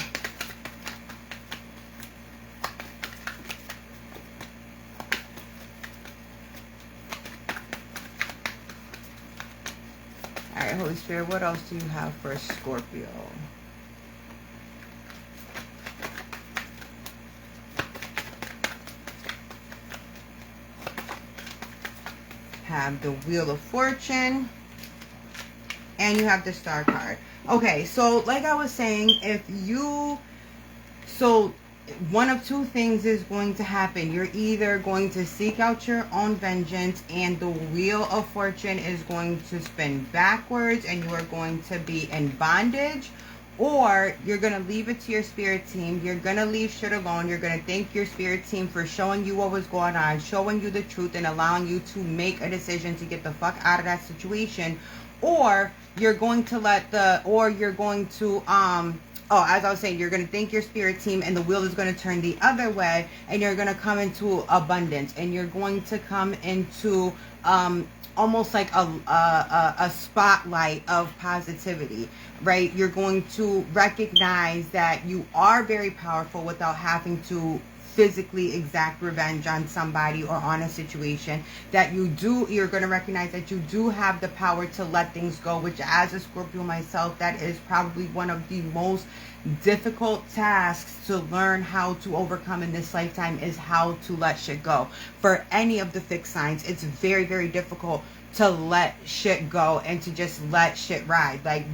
right, Holy Spirit, what else do you have for Scorpio? Have the Wheel of Fortune, and you have the Star card. Okay, so like I was saying, so one of two things is going to happen. You're either going to seek out your own vengeance, and the Wheel of Fortune is going to spin backwards and you are going to be in bondage, or you're going to leave it to your spirit team. You're going to leave shit alone. You're going to thank your spirit team for showing you what was going on, showing you the truth, and allowing you to make a decision to get the fuck out of that situation. Or you're going to as I was saying, you're going to thank your spirit team, and the wheel is going to turn the other way, and you're going to come into abundance, and you're going to come into almost like a spotlight of positivity, right? You're going to recognize that you are very powerful without having to physically exact revenge on somebody or on a situation. That you're going to recognize that you do have the power to let things go, which, as a Scorpio myself, that is probably one of the most difficult tasks to learn how to overcome in this lifetime, is how to let shit go. For any of the fixed signs, it's very, very difficult to let shit go and to just let shit ride. Like,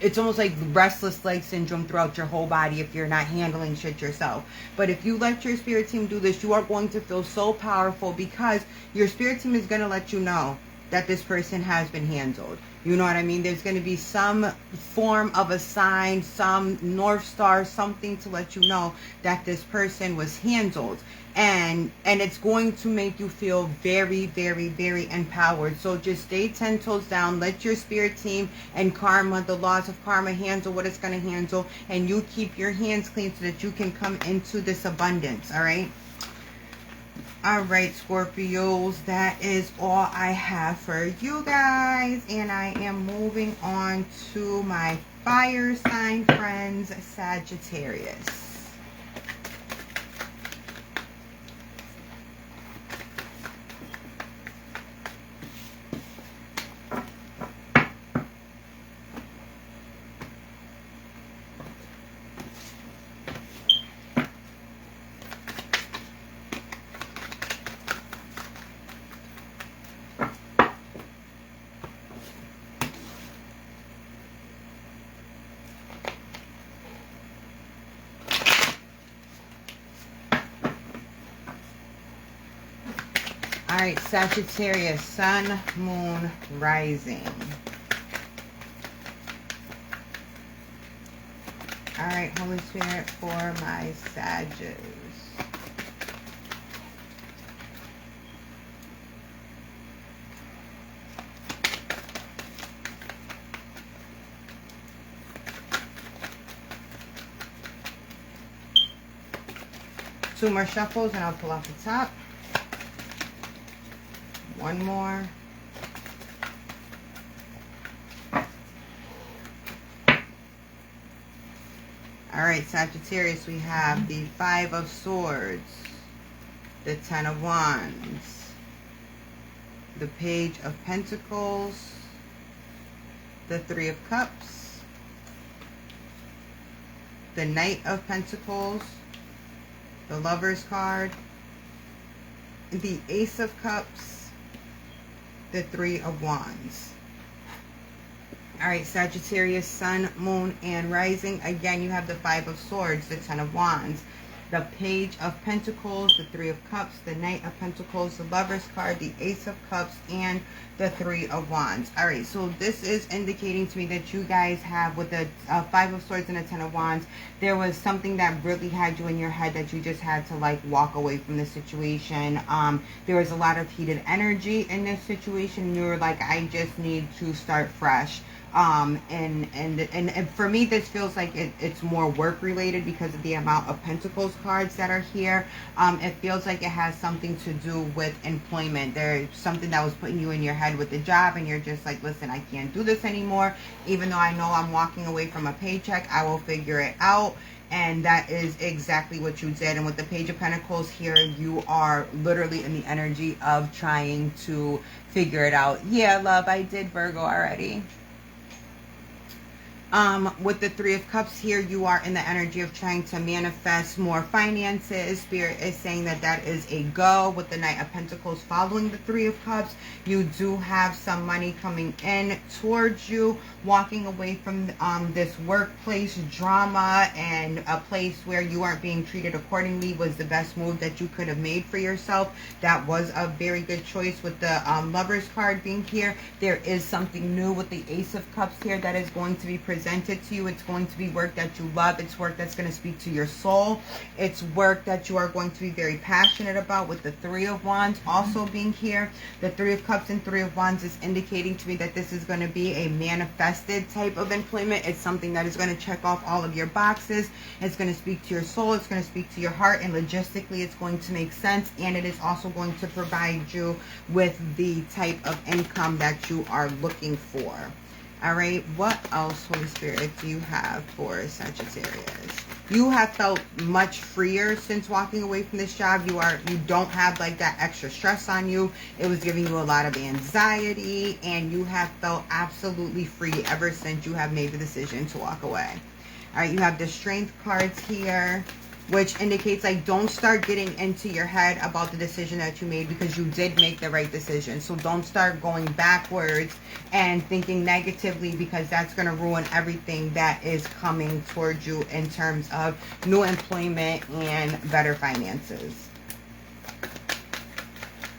it's almost like restless leg syndrome throughout your whole body if you're not handling shit yourself. But if you let your spirit team do this, you are going to feel so powerful, because your spirit team is going to let you know that this person has been handled. You know what I mean? There's going to be some form of a sign, some North Star, something to let you know that this person was handled. And it's going to make you feel very, very, very empowered. So just stay 10 toes down. Let your spirit team and karma, the laws of karma, handle what it's going to handle. And you keep your hands clean so that you can come into this abundance. All right? All right, Scorpios, that is all I have for you guys. And I am moving on to my fire sign friends, Sagittarius. All right, Sagittarius, Sun, Moon, Rising. All right, Holy Spirit, for my Sagittarius. Two more shuffles and I'll pull off the top. One more. All right, Sagittarius, we have the Five of Swords, the Ten of Wands, the Page of Pentacles, the Three of Cups, the Knight of Pentacles, the Lover's card, the Ace of Cups, the Three of Wands. All right, Sagittarius, Sun, Moon, and Rising. Again, you have the Five of Swords, the Ten of Wands, the Page of Pentacles, the Three of Cups, the Knight of Pentacles, the Lover's card, the Ace of Cups, and the Three of Wands. All right, so this is indicating to me that you guys have, with the Five of Swords and the Ten of Wands, there was something that really had you in your head that you just had to, like, walk away from the situation. There was a lot of heated energy in this situation. You were like, I just need to start fresh. And for me, this feels like it's more work related because of the amount of Pentacles cards that are here. It feels like it has something to do with employment. There's something that was putting you in your head with the job, and you're just like, listen, I can't do this anymore. Even though I know I'm walking away from a paycheck, I will figure it out. And that is exactly what you did. And with the Page of Pentacles here, you are literally in the energy of trying to figure it out. Yeah, love, I did Virgo already. With the Three of Cups here, you are in the energy of trying to manifest more finances. Spirit is saying that that is a go. With the Knight of Pentacles following the Three of Cups, you do have some money coming in towards you. Walking away from this workplace drama and a place where you aren't being treated accordingly was the best move that you could have made for yourself. That was a very good choice. With the Lovers card being here, there is something new with the Ace of Cups here that is going to be presented to you. It's going to be work that you love. It's work that's going to speak to your soul. It's work that you are going to be very passionate about. With the Three of Wands also being here, the Three of Cups and Three of Wands is indicating to me that this is going to be a manifested type of employment. It's something that is going to check off all of your boxes. It's going to speak to your soul. It's going to speak to your heart, and logistically it's going to make sense, and it is also going to provide you with the type of income that you are looking for. All right, what else, Holy Spirit, do you have for Sagittarius? You have felt much freer since walking away from this job. You don't have like that extra stress on you. It was giving you a lot of anxiety, and you have felt absolutely free ever since you have made the decision to walk away. All right, you have the Strength cards here, which indicates like don't start getting into your head about the decision that you made, because you did make the right decision. So don't start going backwards and thinking negatively, because that's going to ruin everything that is coming towards you in terms of new employment and better finances.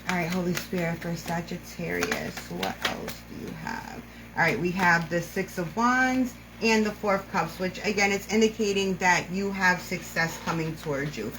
All right, Holy Spirit, for Sagittarius, what else do you have? All right, we have the Six of Wands and the Four of Cups, which again, it's indicating that you have success coming towards you.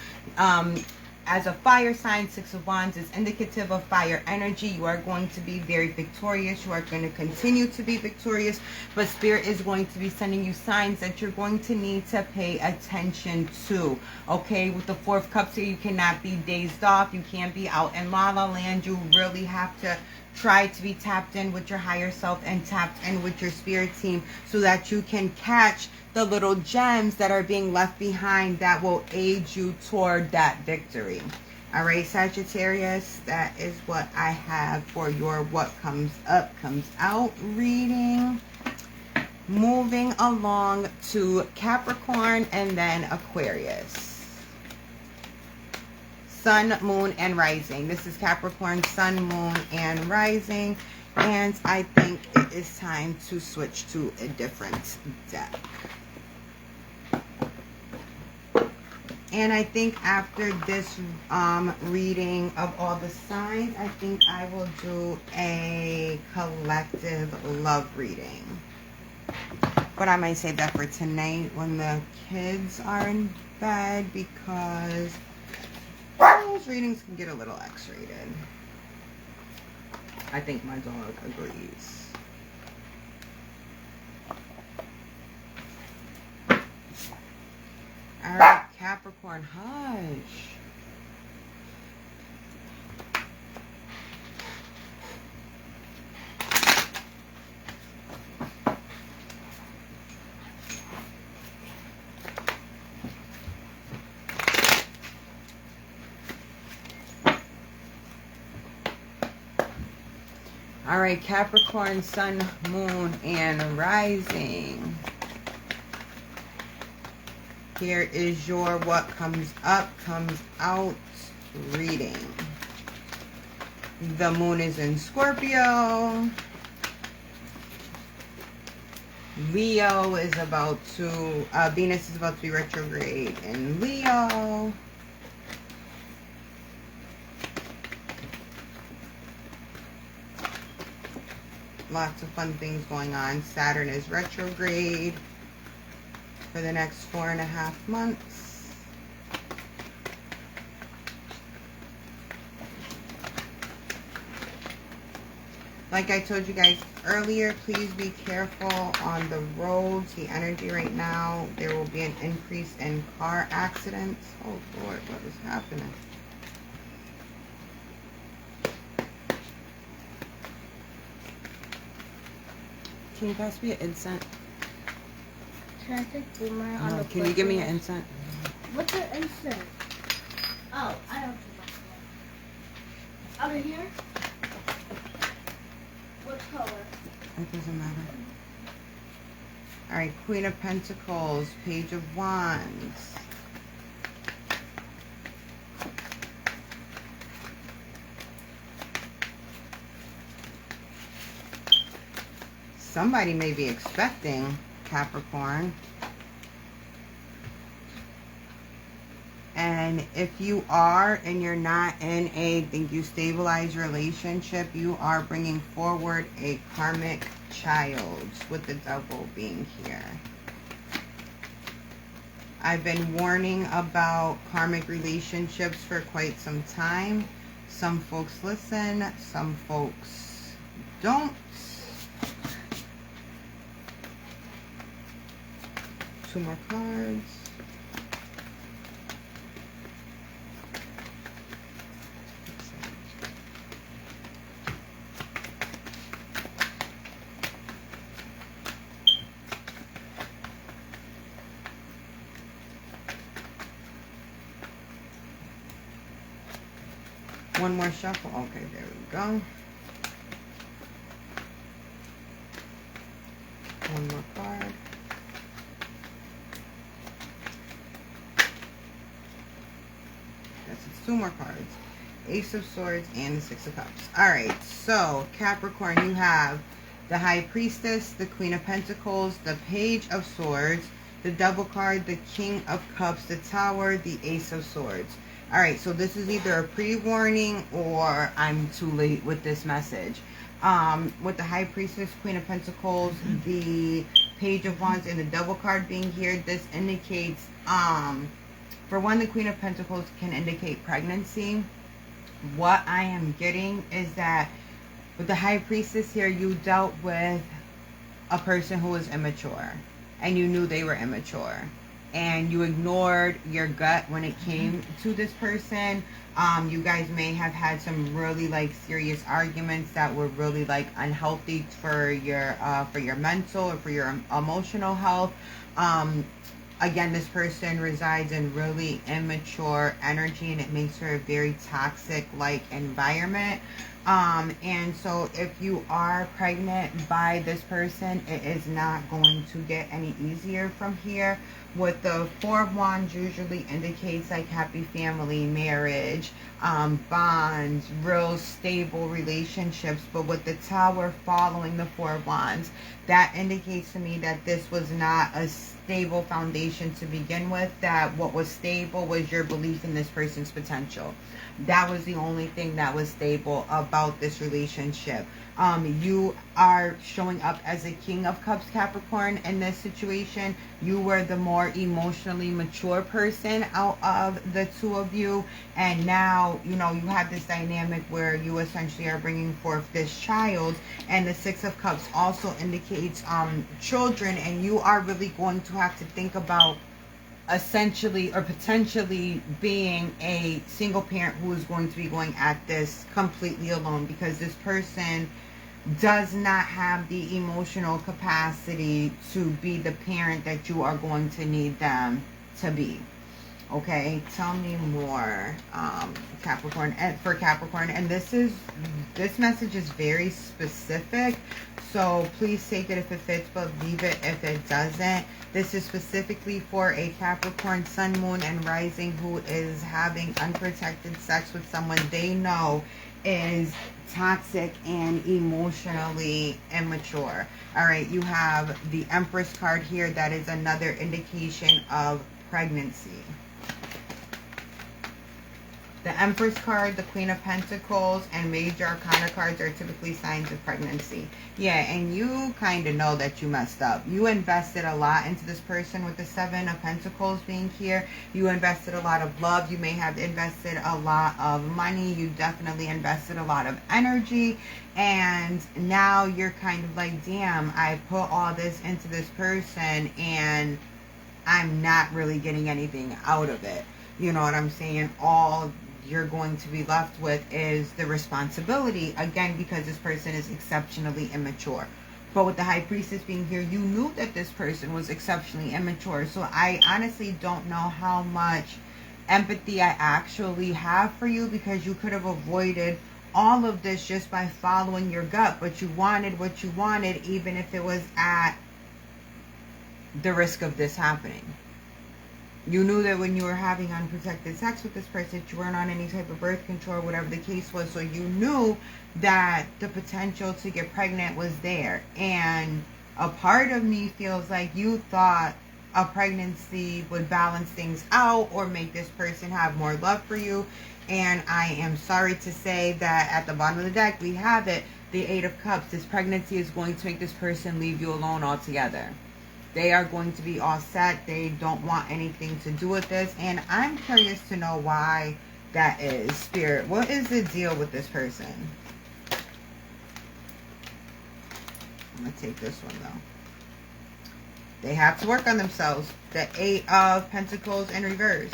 As a fire sign, Six of Wands is indicative of fire energy. You are going to be very victorious. You are going to continue to be victorious, but Spirit is going to be sending you signs that you're going to need to pay attention to. Okay, with the Four of Cups here, you cannot be dazed off. You can't be out in la la land. You really have to try to be tapped in with your higher self and tapped in with your spirit team, so that you can catch the little gems that are being left behind that will aid you toward that victory. All right, Sagittarius, that is what I have for your what comes up, comes out reading. Moving along to Capricorn and then Aquarius. Sun, Moon, and Rising. This is Capricorn, Sun, Moon, and Rising. And I think it is time to switch to a different deck. And I think after this reading of all the signs, I think I will do a collective love reading. But I might save that for tonight when the kids are in bed, because those readings can get a little X-rated. I think my dog agrees. All right, Capricorn, hush. All right, Capricorn, Sun, Moon, and Rising. Here is your what comes up, comes out reading. The Moon is in Scorpio. Leo is about to, Venus is about to be retrograde in Leo. Lots of fun things going on. Saturn is retrograde for the next 4.5 months. Like I told you guys earlier, please be careful on the roads. The energy right now, there will be an increase in car accidents. Oh Lord, what is happening? Can you pass me an incense? Can I take Boomer on the Can you give me an incense? What's an incense? Oh, I don't think that's out of here? What color? It doesn't matter. Alright, Queen of Pentacles, Page of Wands. Somebody may be expecting Capricorn. And if you are and you're not in a think you stabilize relationship, you are bringing forward a karmic child with the Devil being here. I've been warning about karmic relationships for quite some time. Some folks listen, some folks don't. Two more cards. One more shuffle. Okay, there we go. One more card. Yes, it's two more cards. Ace of Swords and the Six of Cups. Alright, so Capricorn, you have the High Priestess, the Queen of Pentacles, the Page of Swords, the Devil card, the King of Cups, the Tower, the Ace of Swords. Alright, so this is either a pre-warning or I'm too late with this message. With the High Priestess, Queen of Pentacles, the Page of Wands, and the Devil card being here, this indicates, for one, the Queen of Pentacles can indicate pregnancy. What I am getting is that with the High Priestess here, you dealt with a person who was immature. And you knew they were immature. And you ignored your gut when it came to this person. You guys may have had some really serious arguments that were really unhealthy for your mental or for your emotional health. Again, this person resides in really immature energy, and it makes her a very toxic environment. And so if you are pregnant by this person, it is not going to get any easier from here. With the Four of Wands usually indicates happy family, marriage, bonds, real stable relationships. But with the Tower following the Four of Wands, that indicates to me that this was not a stable foundation to begin with. That what was stable was your belief in this person's potential. That was the only thing that was stable about this relationship. You are showing up as a King of Cups, Capricorn. In this situation, you were the more emotionally mature person out of the two of you. And now, you have this dynamic where you essentially are bringing forth this child. And the Six of Cups also indicates children. And you are really going to have to think about essentially or potentially being a single parent who is going to be going at this completely alone, because this person does not have the emotional capacity to be the parent that you are going to need them to be. Okay, tell me more, Capricorn. And for Capricorn, and this message is very specific, so please take it if it fits, but leave it if it doesn't. This is specifically for a Capricorn Sun, Moon, and Rising who is having unprotected sex with someone they know is toxic and emotionally immature. All right, you have the Empress card here. That is another indication of pregnancy. The Empress card, the Queen of Pentacles, and Major Arcana cards are typically signs of pregnancy. Yeah, and you kind of know that you messed up. You invested a lot into this person with the Seven of Pentacles being here. You invested a lot of love. You may have invested a lot of money. You definitely invested a lot of energy. And now you're kind of like, damn, I put all this into this person and I'm not really getting anything out of it. You know what I'm saying? All you're going to be left with is the responsibility, again, because this person is exceptionally immature. But with the High Priestess being here, you knew that this person was exceptionally immature. So I honestly don't know how much empathy I actually have for you, because you could have avoided all of this just by following your gut. But you wanted what you wanted, even if it was at the risk of this happening. You knew that when you were having unprotected sex with this person, you weren't on any type of birth control, whatever the case was. So you knew that the potential to get pregnant was there. And a part of me feels like you thought a pregnancy would balance things out or make this person have more love for you. And I am sorry to say that at the bottom of the deck, we have it, the Eight of Cups. This pregnancy is going to make this person leave you alone altogether. They are going to be all set. They don't want anything to do with this. And I'm curious to know why that is. Spirit, what is the deal with this person? I'm going to take this one, though. They have to work on themselves. The Eight of Pentacles in reverse.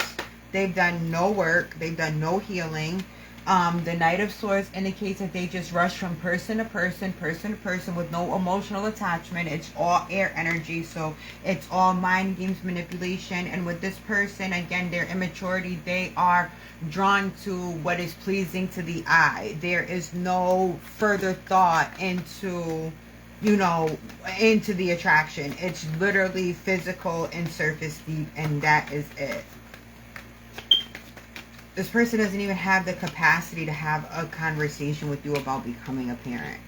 They've done no work. They've done no healing. The Knight of Swords indicates that they just rush from person to person with no emotional attachment. It's all air energy, so it's all mind games, manipulation. And with this person, again, their immaturity, they are drawn to what is pleasing to the eye. There is no further thought into, you know, into the attraction. It's literally physical and surface deep, and that is it. This person doesn't even have the capacity to have a conversation with you about becoming a parent.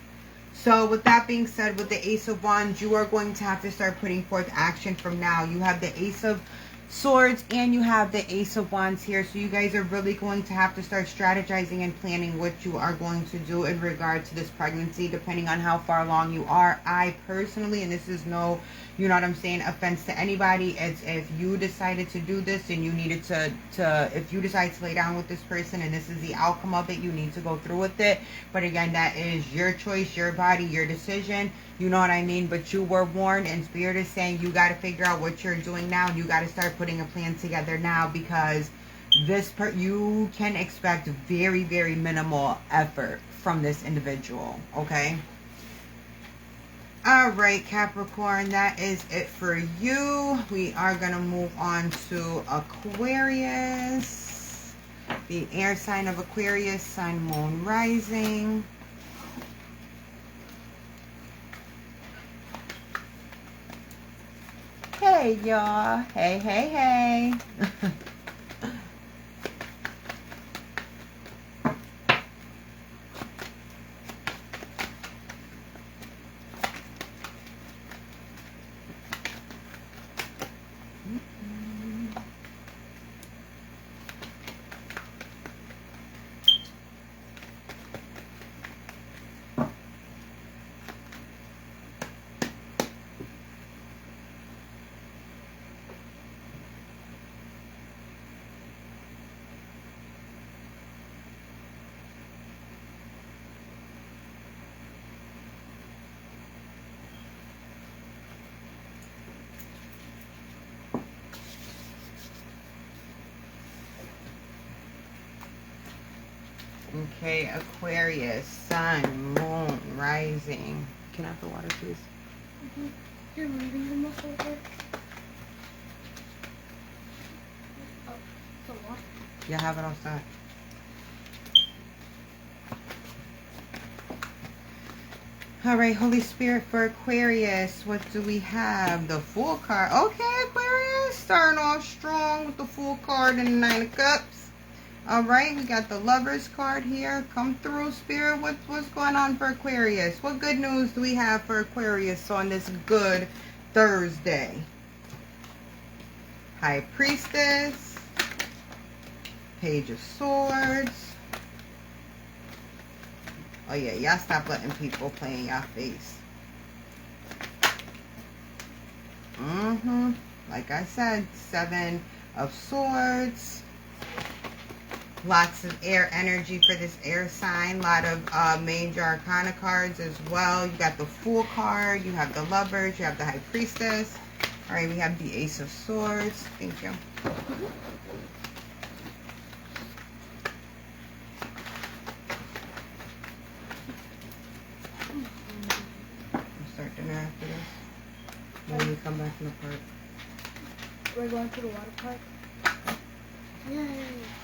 So with that being said, with the Ace of Wands, you are going to have to start putting forth action from now. You have the Ace of Swords and you have the Ace of Wands here. So you guys are really going to have to start strategizing and planning what you are going to do in regard to this pregnancy, depending on how far along you are. I personally, and this is no, you know what I'm saying, offense to anybody, as if you decided to do this and you needed to if you decide to lay down with this person and this is the outcome of it, you need to go through with it. But again, that is your choice, your body, your decision. You know what I mean? But you were warned, and Spirit is saying you got to figure out what you're doing now. And you got to start putting a plan together now, because you can expect very, very minimal effort from this individual. Okay? All right, Capricorn, that is it for you. We are going to move on to Aquarius. The air sign of Aquarius, Sun, Moon, Rising. Hey, y'all. Hey, hey, hey. Okay, Aquarius, Sun, Moon, Rising. Can I have the water, please? Mm-hmm. You're moving the muscle over. Oh, the water. You have it outside. All right, Holy Spirit for Aquarius. What do we have? The Fool card. Okay, Aquarius, starting off strong with the Fool card and the Nine of Cups. All right, we got the Lovers card here. Come through, Spirit. What's going on for Aquarius? What good news do we have for Aquarius on this good Thursday? High Priestess. Page of Swords. Oh, yeah, y'all stop letting people play in y'all face. Like I said, Seven of Swords. Lots of air energy for this air sign. A lot of major arcana cards as well. You got the Fool card. You have the Lovers. You have the High Priestess. All right, we have the Ace of Swords. Thank you. Start the we come back from the park. We're going to the water park. Yay.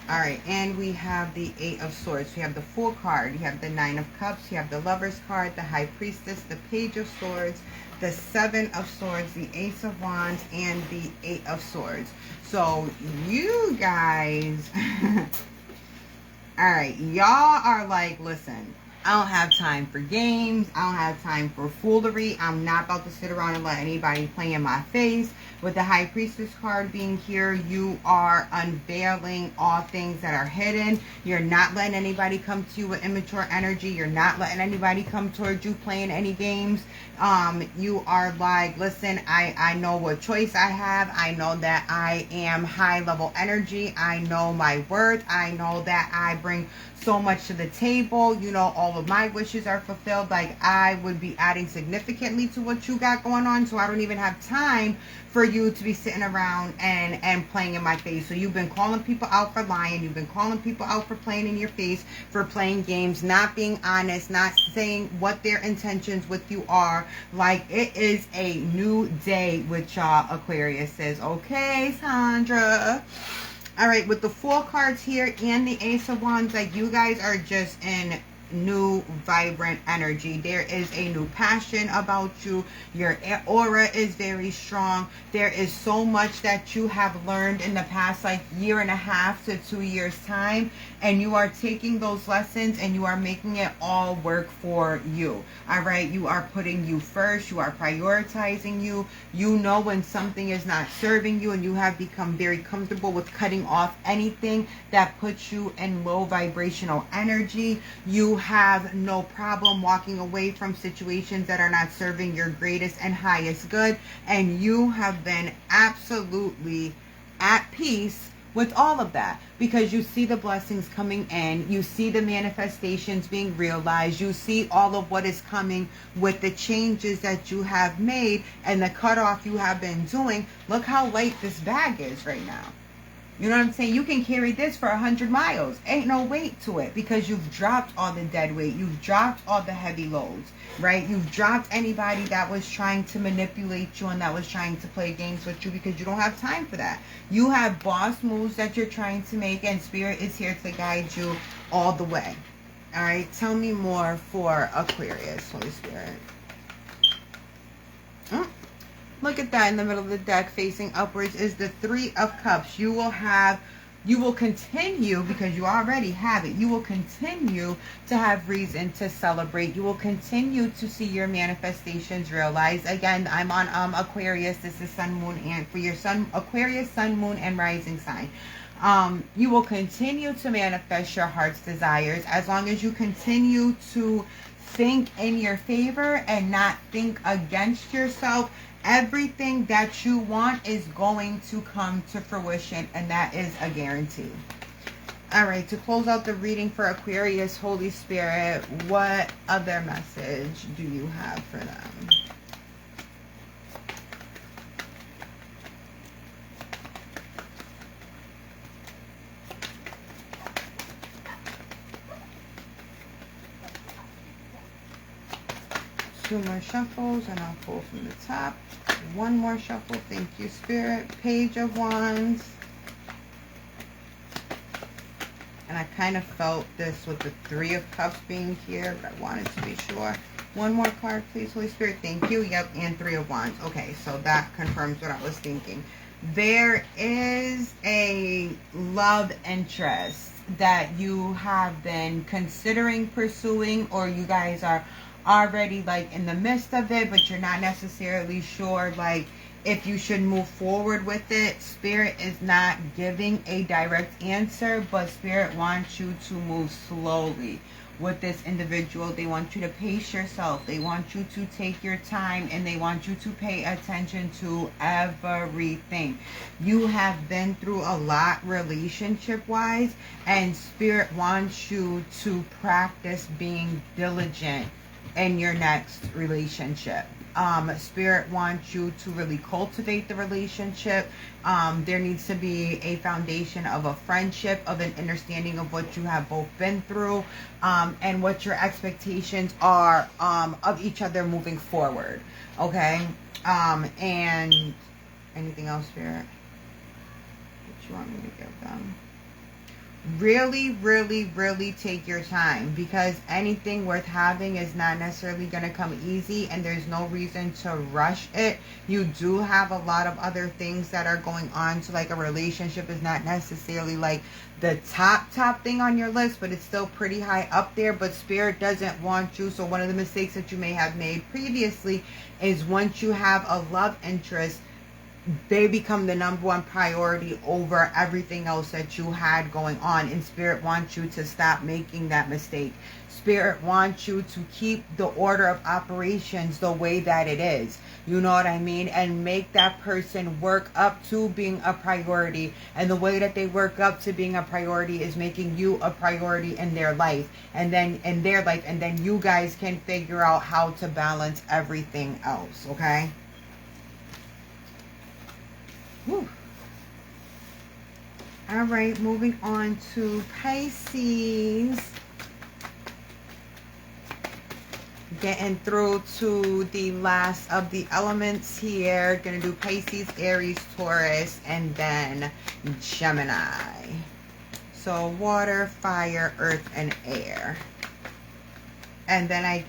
All right, and we have the 8 of Swords. We have the Fool card. You have the 9 of Cups. You have the Lover's card, the High Priestess, the Page of Swords, the 7 of Swords, the Ace of Wands, and the 8 of Swords. So you guys, all right, y'all are like, listen, I don't have time for games. I don't have time for foolery. I'm not about to sit around and let anybody play in my face. With the High Priestess card being here, you are unveiling all things that are hidden. You're not letting anybody come to you with immature energy. You're not letting anybody come towards you playing any games. You are like, listen, I know what choice I have. I know that I am high level energy. I know my worth. I know that I bring so much to the table. You know, all of my wishes are fulfilled. Like, I would be adding significantly to what you got going on. So I don't even have time for you to be sitting around and playing in my face. So you've been calling people out for lying. You've been calling people out for playing in your face, for playing games, not being honest, not saying what their intentions with you are. Like, it is a new day with y'all, Aquarius says. Okay, Sandra. All right, with the Four cards here and the Ace of Wands, like, you guys are just in new vibrant energy. There is a new passion about you. Your aura is very strong. There is so much that you have learned in the past like 1.5 to 2 years time, and you are taking those lessons and you are making it all work for you. All right, you are putting you first. You are prioritizing you. You know when something is not serving you, and you have become very comfortable with cutting off anything that puts you in low vibrational energy. You have no problem walking away from situations that are not serving your greatest and highest good, and you have been absolutely at peace with all of that, because you see the blessings coming in, you see the manifestations being realized, you see all of what is coming with the changes that you have made and the cutoff you have been doing. Look how light this bag is right now. You know what I'm saying? You can carry this for 100 miles. Ain't no weight to it, because you've dropped all the dead weight. You've dropped all the heavy loads, right? You've dropped anybody that was trying to manipulate you and that was trying to play games with you, because you don't have time for that. You have boss moves that you're trying to make, and Spirit is here to guide you all the way. All right? Tell me more for Aquarius, Holy Spirit. Look at that in the middle of the deck, facing upwards, is the 3 of Cups. You will continue, because you already have it, you will continue to have reason to celebrate. You will continue to see your manifestations realized. Again, I'm on Aquarius. This is Sun, Moon, and for your Sun, Aquarius, Sun, Moon, and Rising sign. You will continue to manifest your heart's desires as long as you continue to think in your favor and not think against yourself. Everything that you want is going to come to fruition, and that is a guarantee. All right, to close out the reading for Aquarius, Holy Spirit, what other message do you have for them? Two more shuffles, and I'll pull from the top. One more shuffle. Thank you, Spirit. Page of Wands. And I kind of felt this with the 3 of Cups being here, but I wanted to be sure. One more card, please, Holy Spirit. Thank you. Yep, and 3 of Wands. Okay, so that confirms what I was thinking. There is a love interest that you have been considering pursuing, or you guys are already like in the midst of it, but you're not necessarily sure like if you should move forward with it. Spirit is not giving a direct answer, but Spirit wants you to move slowly with this individual. They want you to pace yourself. They want you to take your time, and they want you to pay attention to everything. You have been through a lot relationship wise, and Spirit wants you to practice being diligent in your next relationship. Spirit wants you to really cultivate the relationship. There needs to be a foundation of a friendship, of an understanding of what you have both been through, and what your expectations are of each other moving forward. Okay? And anything else, Spirit? What you want me to give them? Really, really, really take your time, because anything worth having is not necessarily going to come easy, and there's no reason to rush it. You do have a lot of other things that are going on, so like a relationship is not necessarily like the top thing on your list, but it's still pretty high up there. But Spirit doesn't want you, so one of the mistakes that you may have made previously is once you have a love interest, they become the number one priority over everything else that you had going on. And Spirit wants you to stop making that mistake. Spirit wants you to keep the order of operations the way that it is. You know what I mean? And make that person work up to being a priority. And the way that they work up to being a priority is making you a priority in their life. And then in their life. And then you guys can figure out how to balance everything else. Okay? Whew. All right, moving on to Pisces. Getting through to the last of the elements here. Gonna do Pisces, Aries, Taurus, and then Gemini. So water, fire, earth, and air. And then I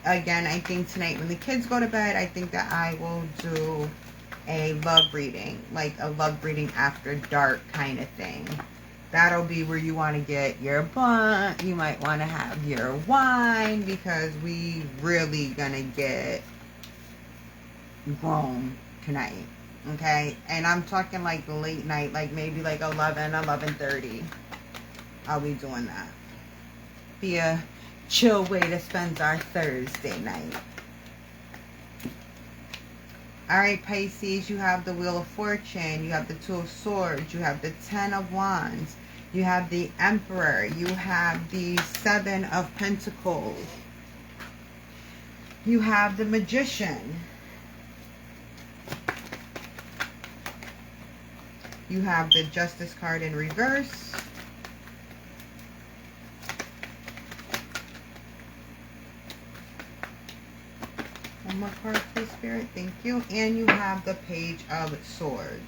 think tonight when the kids go to bed, I think that I will do a love reading, like a love reading after dark kind of thing. That'll be where you want to get your blunt. You might want to have your wine, because we really gonna get grown tonight. Okay? And I'm talking like late night, like maybe like 11:30. I'll be doing that. Be a chill way to spend our Thursday night. Alright, Pisces, you have the Wheel of Fortune, you have the Two of Swords, you have the Ten of Wands, you have the Emperor, you have the Seven of Pentacles, you have the Magician, you have the Justice card in reverse, one more card, please, Spirit. Thank you. And you have the Page of Swords.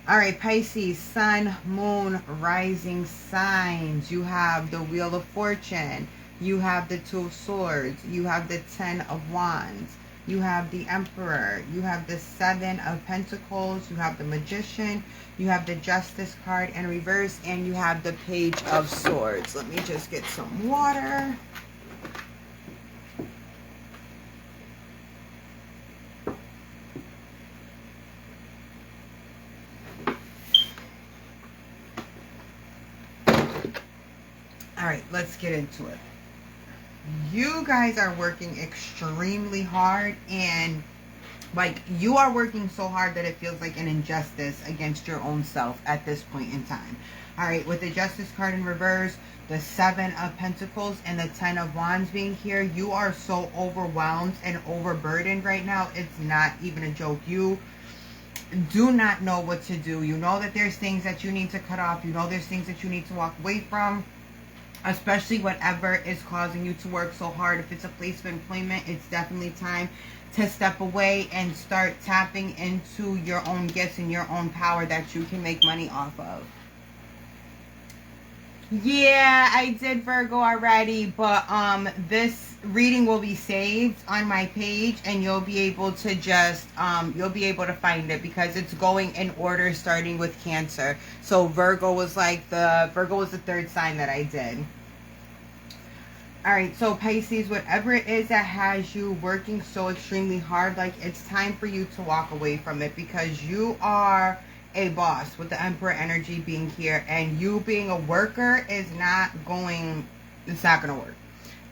All right, Pisces, Sun, Moon, Rising signs. You have the Wheel of Fortune. You have the Two of Swords. You have the Ten of Wands. You have the Emperor. You have the Seven of Pentacles. You have the Magician. You have the Justice card in reverse. And you have the Page of Swords. Let me just get some water. Alright, let's get into it. You guys are working extremely hard, and like you are working so hard that it feels like an injustice against your own self at this point in time. Alright, with the Justice card in reverse, the Seven of Pentacles, and the Ten of Wands being here, you are so overwhelmed and overburdened right now. It's not even a joke. You do not know what to do. You know that there's things that you need to cut off. You know there's things that you need to walk away from. Especially whatever is causing you to work so hard. If it's a place of employment, it's definitely time to step away and start tapping into your own gifts and your own power that you can make money off of. Yeah, I did Virgo already, but this reading will be saved on my page, and you'll be able to just you'll be able to find it, because it's going in order starting with Cancer. So Virgo was the third sign that I did. Alright, so Pisces, whatever it is that has you working so extremely hard, like it's time for you to walk away from it, because you are a boss with the Emperor energy being here, and you being a worker is not going to work.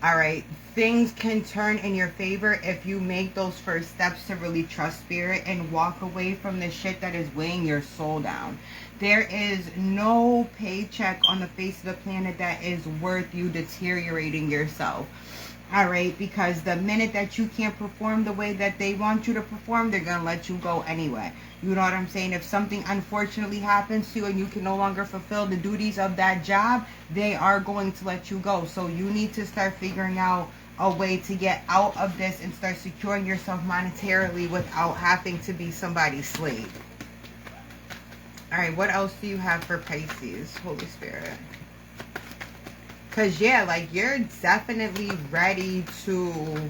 Alright, things can turn in your favor if you make those first steps to really trust Spirit and walk away from the shit that is weighing your soul down. There is no paycheck on the face of the planet that is worth you deteriorating yourself. All right, because the minute that you can't perform the way that they want you to perform, they're going to let you go anyway. You know what I'm saying? If something unfortunately happens to you and you can no longer fulfill the duties of that job, they are going to let you go. So you need to start figuring out a way to get out of this and start securing yourself monetarily without having to be somebody's slave. All right, what else do you have for Pisces, Holy Spirit? Because, yeah, like, you're definitely ready to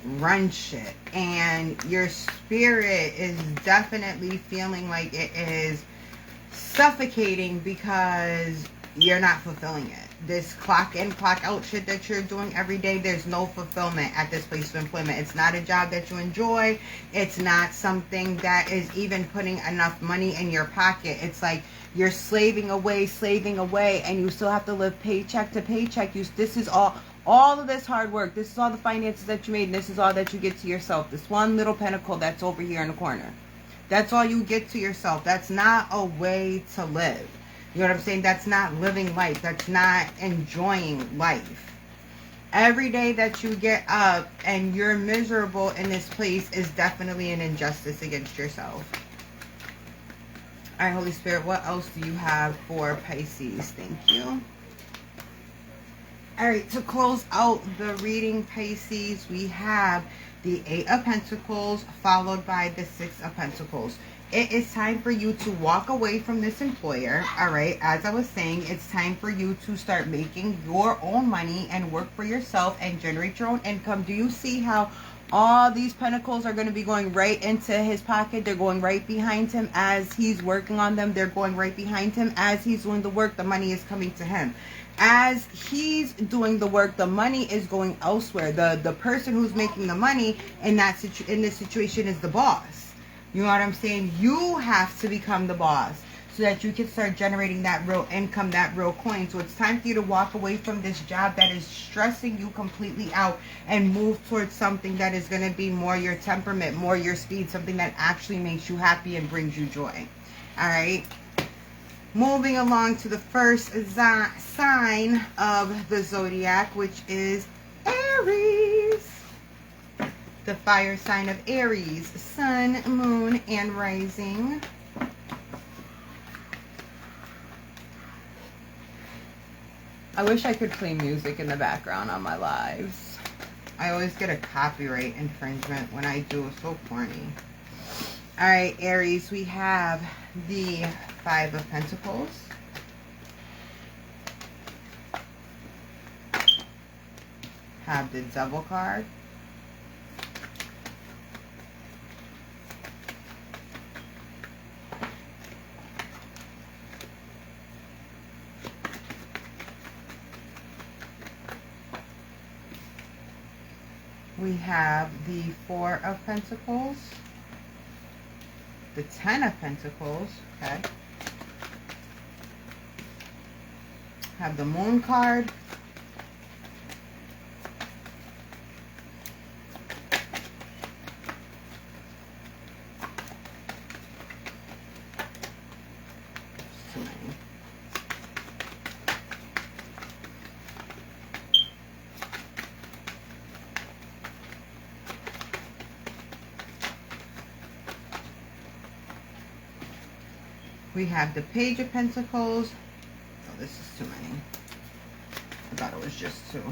run shit. And your spirit is definitely feeling like it is suffocating because you're not fulfilling it. This clock in, clock out shit that you're doing every day, there's no fulfillment at this place of employment. It's not a job that you enjoy. It's not something that is even putting enough money in your pocket. It's like you're slaving away, and you still have to live paycheck to paycheck. This is all of this hard work. This is all the finances that you made, and this is all that you get to yourself. This one little pentacle that's over here in the corner. That's all you get to yourself. That's not a way to live. You know what I'm saying? That's not living life. That's not enjoying life. Every day that you get up and you're miserable in this place is definitely an injustice against yourself. All right, Holy Spirit, what else do you have for Pisces? Thank you. All right, to close out the reading, Pisces, we have the Eight of Pentacles followed by the Six of Pentacles. It is time for you to walk away from this employer, all right? As I was saying, it's time for you to start making your own money and work for yourself and generate your own income. Do you see how all these pentacles are going to be going right into his pocket? They're going right behind him as he's working on them. They're going right behind him as he's doing the work. The money is coming to him. As he's doing the work, the money is going elsewhere. The person who's making the money in this situation is the boss. You know what I'm saying? You have to become the boss so that you can start generating that real income, that real coin. So it's time for you to walk away from this job that is stressing you completely out and move towards something that is going to be more your temperament, more your speed, something that actually makes you happy and brings you joy. All right. Moving along to the first sign of the zodiac, which is Aries. The fire sign of Aries, sun, moon, and rising. I wish I could play music in the background on my lives. I always get a copyright infringement when I do. It's so corny. All right, Aries, we have the Five of Pentacles. Have the Devil card. We have the Four of Pentacles, the Ten of Pentacles, okay. Have the Moon card, too many. We have the Page of Pentacles. Oh, this is too many. I thought it was just two.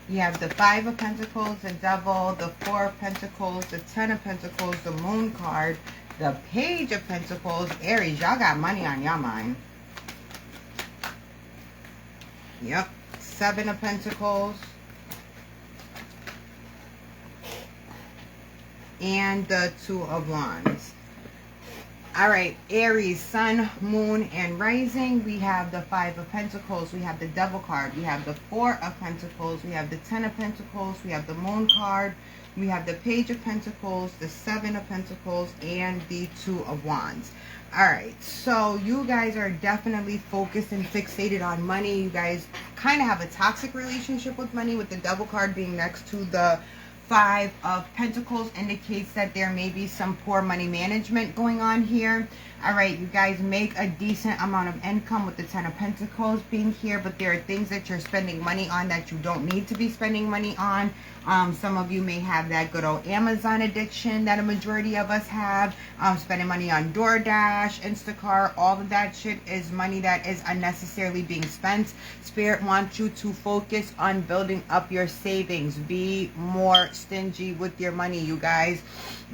You have the Five of Pentacles, the Devil, the Four of Pentacles, the Ten of Pentacles, the Moon card, the Page of Pentacles. Aries, y'all got money on your mind. Yep. Seven of Pentacles. And the Two of Wands. All right, Aries, sun, moon, and rising. We have the Five of Pentacles. We have the Devil card. We have the Four of Pentacles. We have the Ten of Pentacles. We have the Moon card. We have the Page of Pentacles, the Seven of Pentacles, and the Two of Wands. All right, so you guys are definitely focused and fixated on money. You guys kind of have a toxic relationship with money, with the Devil card being next to the Five of Pentacles indicates that there may be some poor money management going on here. All right, you guys make a decent amount of income with the Ten of Pentacles being here, but there are things that you're spending money on that you don't need to be spending money on. Some of you may have that good old Amazon addiction that a majority of us have. Spending money on DoorDash, Instacart, all of that shit is money that is unnecessarily being spent. Spirit wants you to focus on building up your savings. Be more stingy with your money, you guys.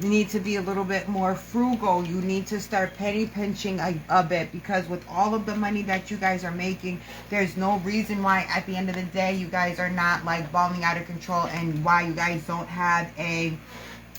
You need to be a little bit more frugal. You need to start penny pinching a bit, because with all of the money that you guys are making, there's no reason why at the end of the day you guys are not like balling out of control, and why you guys don't have a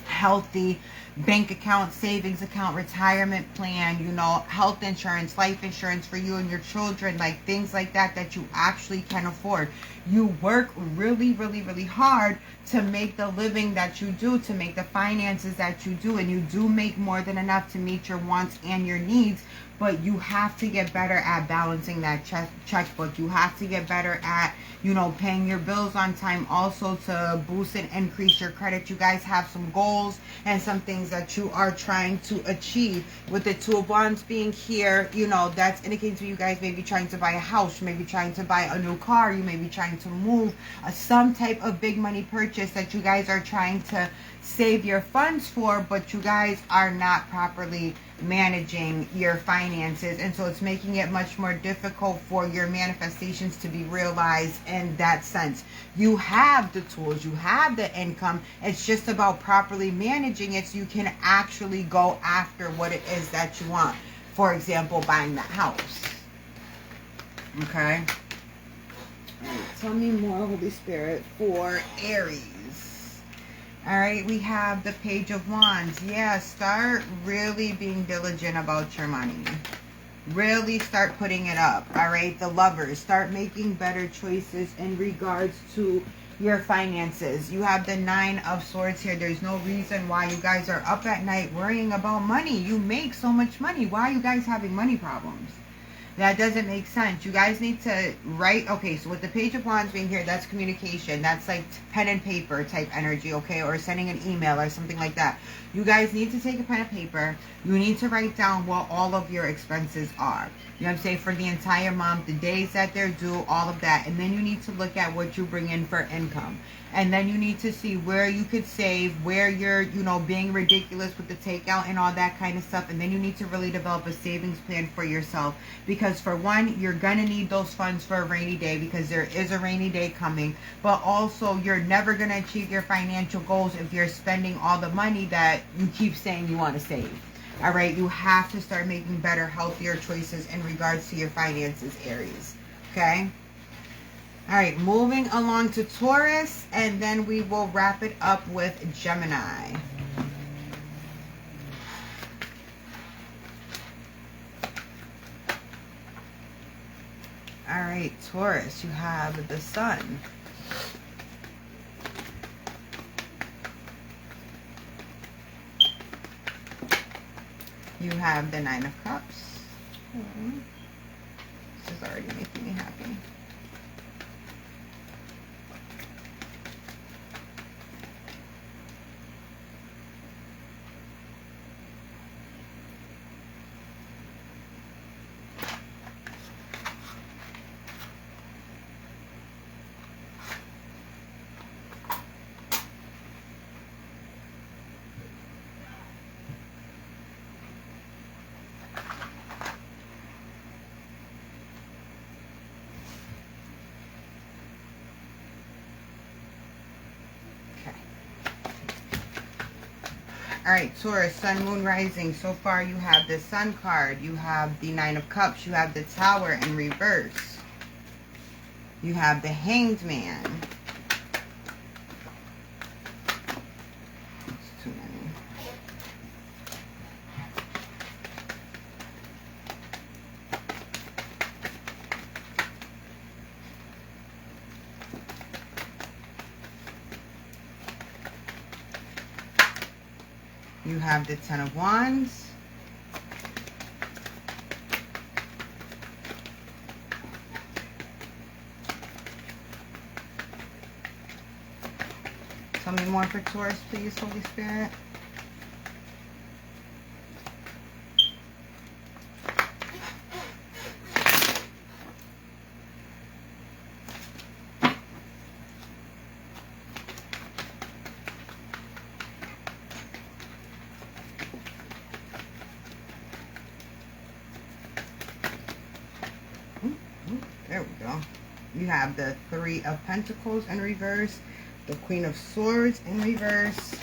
healthy bank account, savings account, retirement plan, you know, health insurance, life insurance for you and your children, like things like that that you actually can afford. You work really, really, really hard to make the living that you do, to make the finances that you do, and you do make more than enough to meet your wants and your needs. But you have to get better at balancing that checkbook. You have to get better at, you know, paying your bills on time, also to boost and increase your credit. You guys have some goals and some things that you are trying to achieve. With the Two of Wands being here, you know, that's indicating to you guys may be trying to buy a house, you may be trying to buy a new car, you may be trying to move, some type of big money purchase that you guys are trying to save your funds for, but you guys are not properly managing your finances, and so it's making it much more difficult for your manifestations to be realized in that sense. You have the tools, you have the income, it's just about properly managing it so you can actually go after what it is that you want. For example, buying that house. Okay, tell me more, Holy Spirit, for Aries. All right, we have the Page of Wands. Yeah, start really being diligent about your money. Really start putting it up. All right, the Lovers, start making better choices in regards to your finances. You have the Nine of Swords here. There's no reason why you guys are up at night worrying about money. You make so much money. Why are you guys having money problems? That doesn't make sense. You guys need to write. Okay, so with the Page of Wands being here, that's communication. That's like pen and paper type energy, okay? Or sending an email or something like that. You guys need to take a pen and paper. You need to write down what all of your expenses are. You know what I'm saying? For the entire month, the days that they're due, all of that. And then you need to look at what you bring in for income. And then you need to see where you could save, where you're, you know, being ridiculous with the takeout and all that kind of stuff. And then you need to really develop a savings plan for yourself. Because for one, you're going to need those funds for a rainy day, because there is a rainy day coming. But also, you're never going to achieve your financial goals if you're spending all the money that you keep saying you want to save. All right, you have to start making better, healthier choices in regards to your finances, Aries. Okay? All right, moving along to Taurus, and then we will wrap it up with Gemini. All right, Taurus, you have the Sun. You have the Nine of Cups. This is already making me happy. All right, Taurus, Sun, Moon, Rising. So far, you have the Sun card. You have the Nine of Cups. You have the Tower in reverse. You have the Hanged Man. It's too many. You have the Ten of Wands. Tell me more for Taurus, please, Holy Spirit. There we go. You have the Three of Pentacles in reverse, the Queen of Swords in reverse.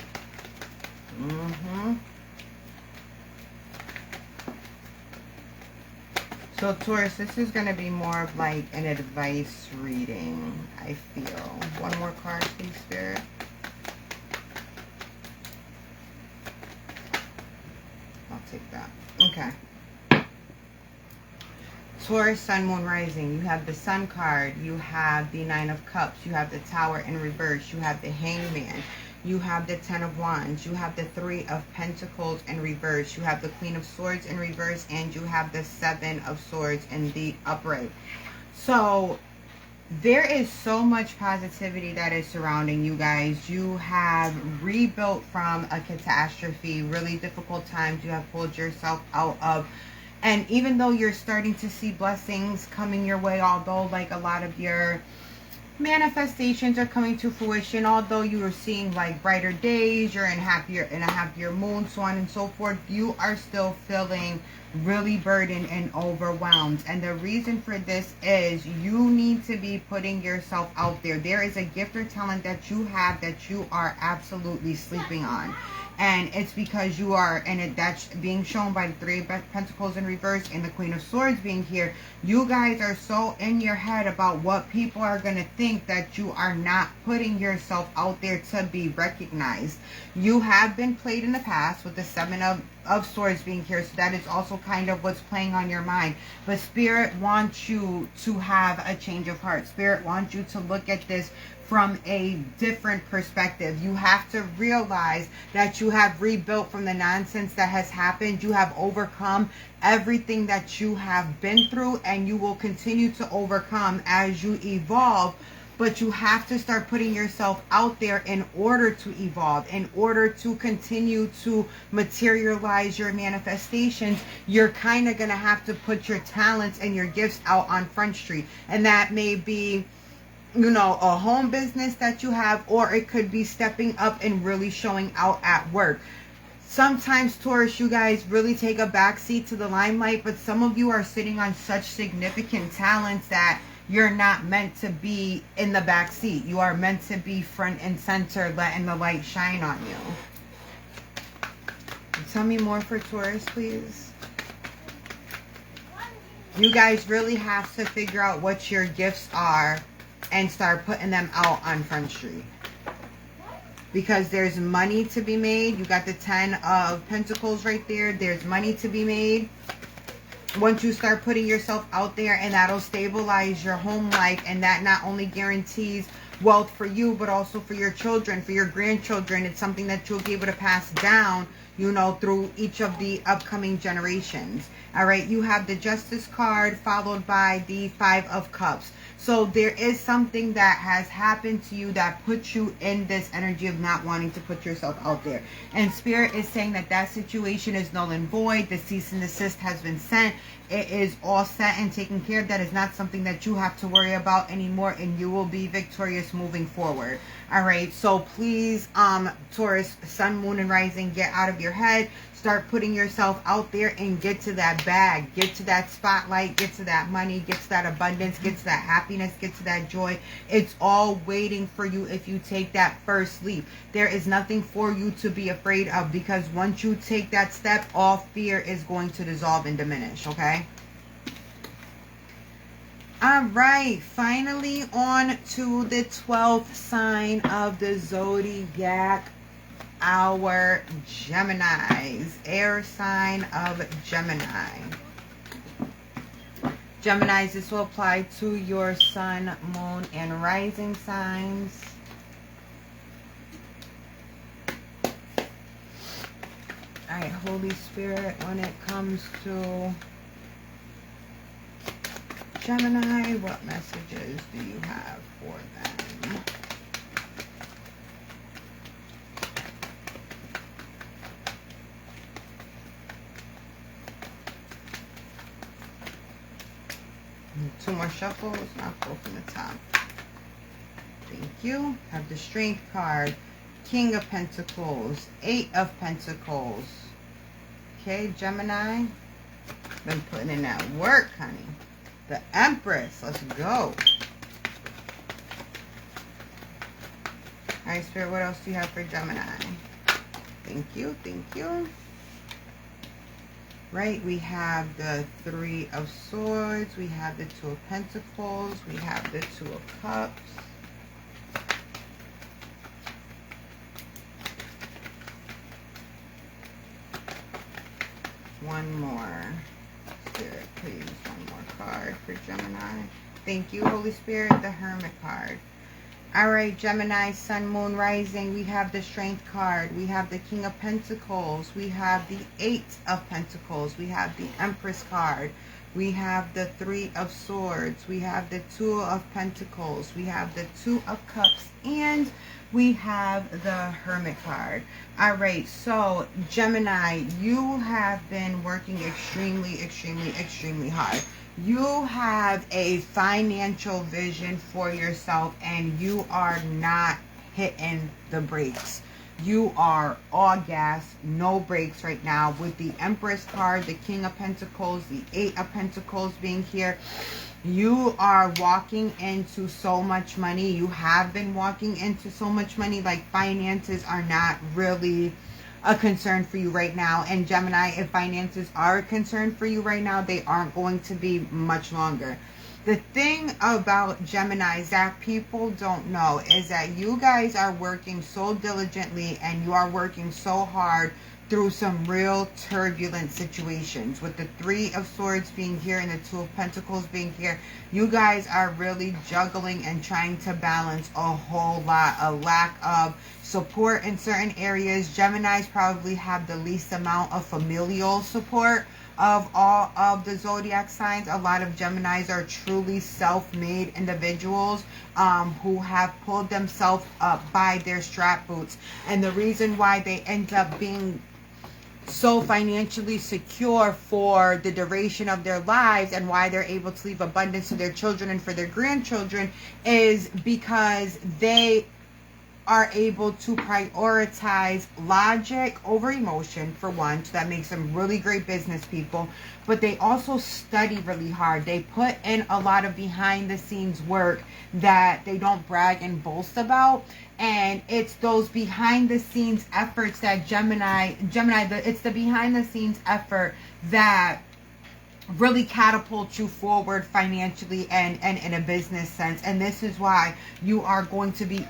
So Taurus, this is going to be more of like an advice reading, I feel. One more card, please, Spirit. I'll take that. Okay. Taurus, Sun, Moon, Rising. You have the Sun card. You have the Nine of Cups. You have the Tower in reverse. You have the Hangman. You have the Ten of Wands. You have the Three of Pentacles in reverse. You have the Queen of Swords in reverse. And you have the Seven of Swords in the upright. So there is so much positivity that is surrounding you guys. You have rebuilt from a catastrophe, really difficult times you have pulled yourself out of. And even though you're starting to see blessings coming your way, although like a lot of your manifestations are coming to fruition, although you are seeing like brighter days, you're in a happier moon, so on and so forth, you are still feeling really burdened and overwhelmed. And the reason for this is you need to be putting yourself out there. There is a gift or talent that you have that you are absolutely sleeping on. And it's because you are, and that's being shown by the Three of Pentacles in reverse and the Queen of Swords being here. You guys are so in your head about what people are going to think that you are not putting yourself out there to be recognized. You have been played in the past with the Seven of Swords being here. So that is also kind of what's playing on your mind. But Spirit wants you to have a change of heart. Spirit wants you to look at this from a different perspective. You have to realize that you have rebuilt from the nonsense that has happened. You have overcome everything that you have been through, and you will continue to overcome as you evolve. But you have to start putting yourself out there in order to evolve, in order to continue to materialize your manifestations. You're kind of going to have to put your talents and your gifts out on Front Street. And that may be, you know, a home business that you have, or it could be stepping up and really showing out at work. Sometimes, Taurus, you guys really take a backseat to the limelight, but some of you are sitting on such significant talents that you're not meant to be in the back seat. You are meant to be front and center, letting the light shine on you. Tell me more for Taurus, please. You guys really have to figure out what your gifts are and start putting them out on Front Street. Because there's money to be made. You got the 10 of Pentacles right there. There's money to be made. Once you start putting yourself out there, and that'll stabilize your home life, and that not only guarantees wealth for you, but also for your children, for your grandchildren. It's something that you'll be able to pass down, you know, through each of the upcoming generations. All right, you have the Justice card followed by the Five of Cups. So there is something that has happened to you that puts you in this energy of not wanting to put yourself out there. And Spirit is saying that that situation is null and void. The cease and desist has been sent. It is all set and taken care of. That is not something that you have to worry about anymore, and you will be victorious moving forward. All right, so please, Taurus, Sun, Moon, and Rising, get out of your head. Start putting yourself out there and get to that bag. Get to that spotlight. Get to that money. Get to that abundance. Get to that happiness. Get to that joy. It's all waiting for you if you take that first leap. There is nothing for you to be afraid of, because once you take that step, all fear is going to dissolve and diminish, okay? All right, finally on to the 12th sign of the zodiac, our Geminis, air sign of Gemini. Geminis, this will apply to your sun, moon, and rising signs. All right, Holy Spirit, when it comes to Gemini, what messages do you have for them? 2 more shuffles. I'll pull from the top. Thank you. Have the Strength card. King of Pentacles. 8 of Pentacles. Okay, Gemini. Been putting in that work, honey. The Empress. Let's go. Alright, Spirit, what else do you have for Gemini? Thank you, thank you. Right, we have the 3 of Swords. We have the 2 of Pentacles. We have the 2 of Cups. One more. Spirit, please. One more card for Gemini. Thank you, Holy Spirit. The Hermit card. All right, Gemini, Sun, Moon, Rising. We have the Strength card. We have the King of Pentacles. We have the 8 of Pentacles. We have the Empress card. We have the 3 of Swords. We have the 2 of Pentacles. We have the 2 of Cups. And we have the Hermit card. All right, so Gemini, you have been working extremely, extremely, extremely hard. You have a financial vision for yourself and you are not hitting the brakes. You are all gas, no brakes right now with the Empress card, the King of Pentacles, the 8 of Pentacles being here. You are walking into so much money. You have been walking into so much money. Like finances are not really a concern for you right now. And Gemini, if finances are a concern for you right now, they aren't going to be much longer. The thing about Geminis that people don't know is that you guys are working so diligently and you are working so hard through some real turbulent situations. With the 3 of Swords being here and the 2 of Pentacles being here, you guys are really juggling and trying to balance a whole lot. A lack of support in certain areas. Geminis probably have the least amount of familial support of all of the zodiac signs. A lot of Geminis are truly self-made individuals who have pulled themselves up by their strap boots. And the reason why they end up being so financially secure for the duration of their lives and why they're able to leave abundance to their children and for their grandchildren is because they are able to prioritize logic over emotion, for one. So that makes them really great business people. But they also study really hard. They put in a lot of behind the scenes work that they don't brag and boast about. And it's those behind the scenes efforts that it's the behind the scenes effort that really catapult you forward financially and in a business sense. And this is why you are going to be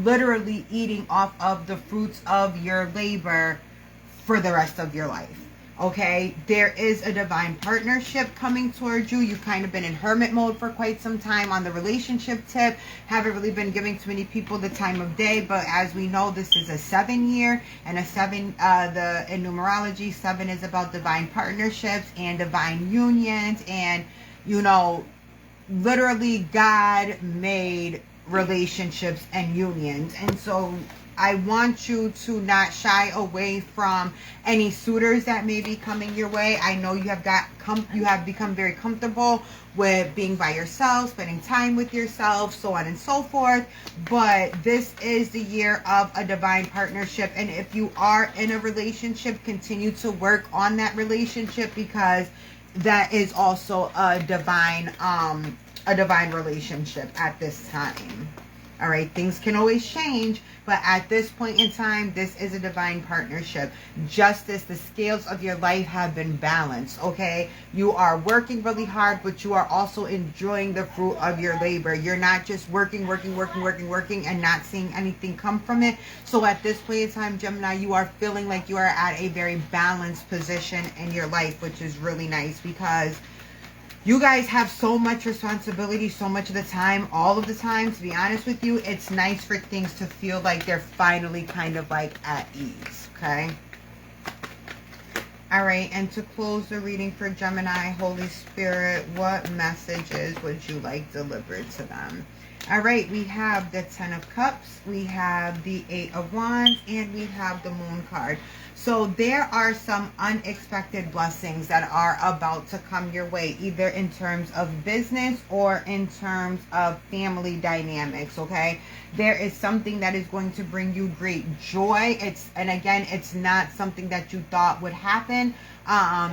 literally eating off of the fruits of your labor for the rest of your life. Okay, there is a divine partnership coming towards you. You've kind of been in hermit mode for quite some time on the relationship tip. Haven't really been giving too many people the time of day. But as we know, this is a 7-year. And a 7, in numerology, 7 is about divine partnerships and divine unions. And, you know, literally God-made relationships and unions. And so I want you to not shy away from any suitors that may be coming your way. I know you have become very comfortable with being by yourself, spending time with yourself, so on and so forth. But this is the year of a divine partnership. And if you are in a relationship, continue to work on that relationship, because that is also a divine relationship at this time. All right, things can always change, but at this point in time, this is a divine partnership. Justice, the scales of your life have been balanced, okay? You are working really hard, but you are also enjoying the fruit of your labor. You're not just working, and not seeing anything come from it. So at this point in time, Gemini, you are feeling like you are at a very balanced position in your life, which is really nice, because you guys have so much responsibility so much of the time, all of the time. To be honest with you, it's nice for things to feel like they're finally kind of like at ease, okay? All right, and to close the reading for Gemini, Holy Spirit, what messages would you like delivered to them? All right, we have the 10 of Cups, we have the 8 of Wands, and we have the Moon card. So there are some unexpected blessings that are about to come your way, either in terms of business or in terms of family dynamics, okay? There is something that is going to bring you great joy. And again, it's not something that you thought would happen.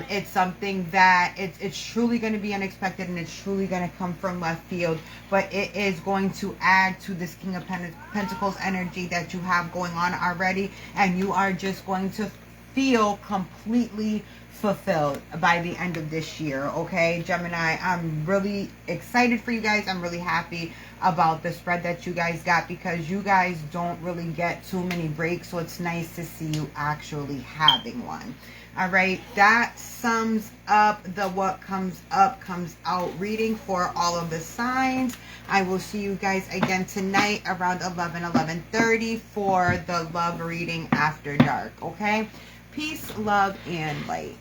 It's something that it's truly going to be unexpected, and it's truly going to come from left field, but it is going to add to this King of Pentacles energy that you have going on already, and you are just going to feel completely fulfilled by the end of this year. Okay, Gemini, I'm really excited for you guys. I'm really happy about the spread that you guys got, because you guys don't really get too many breaks, so it's nice to see you actually having one. All right, that sums up the what comes up comes out reading for all of the signs. I will see you guys again tonight around 11:30 for the love reading after dark. Okay, peace, love, and light.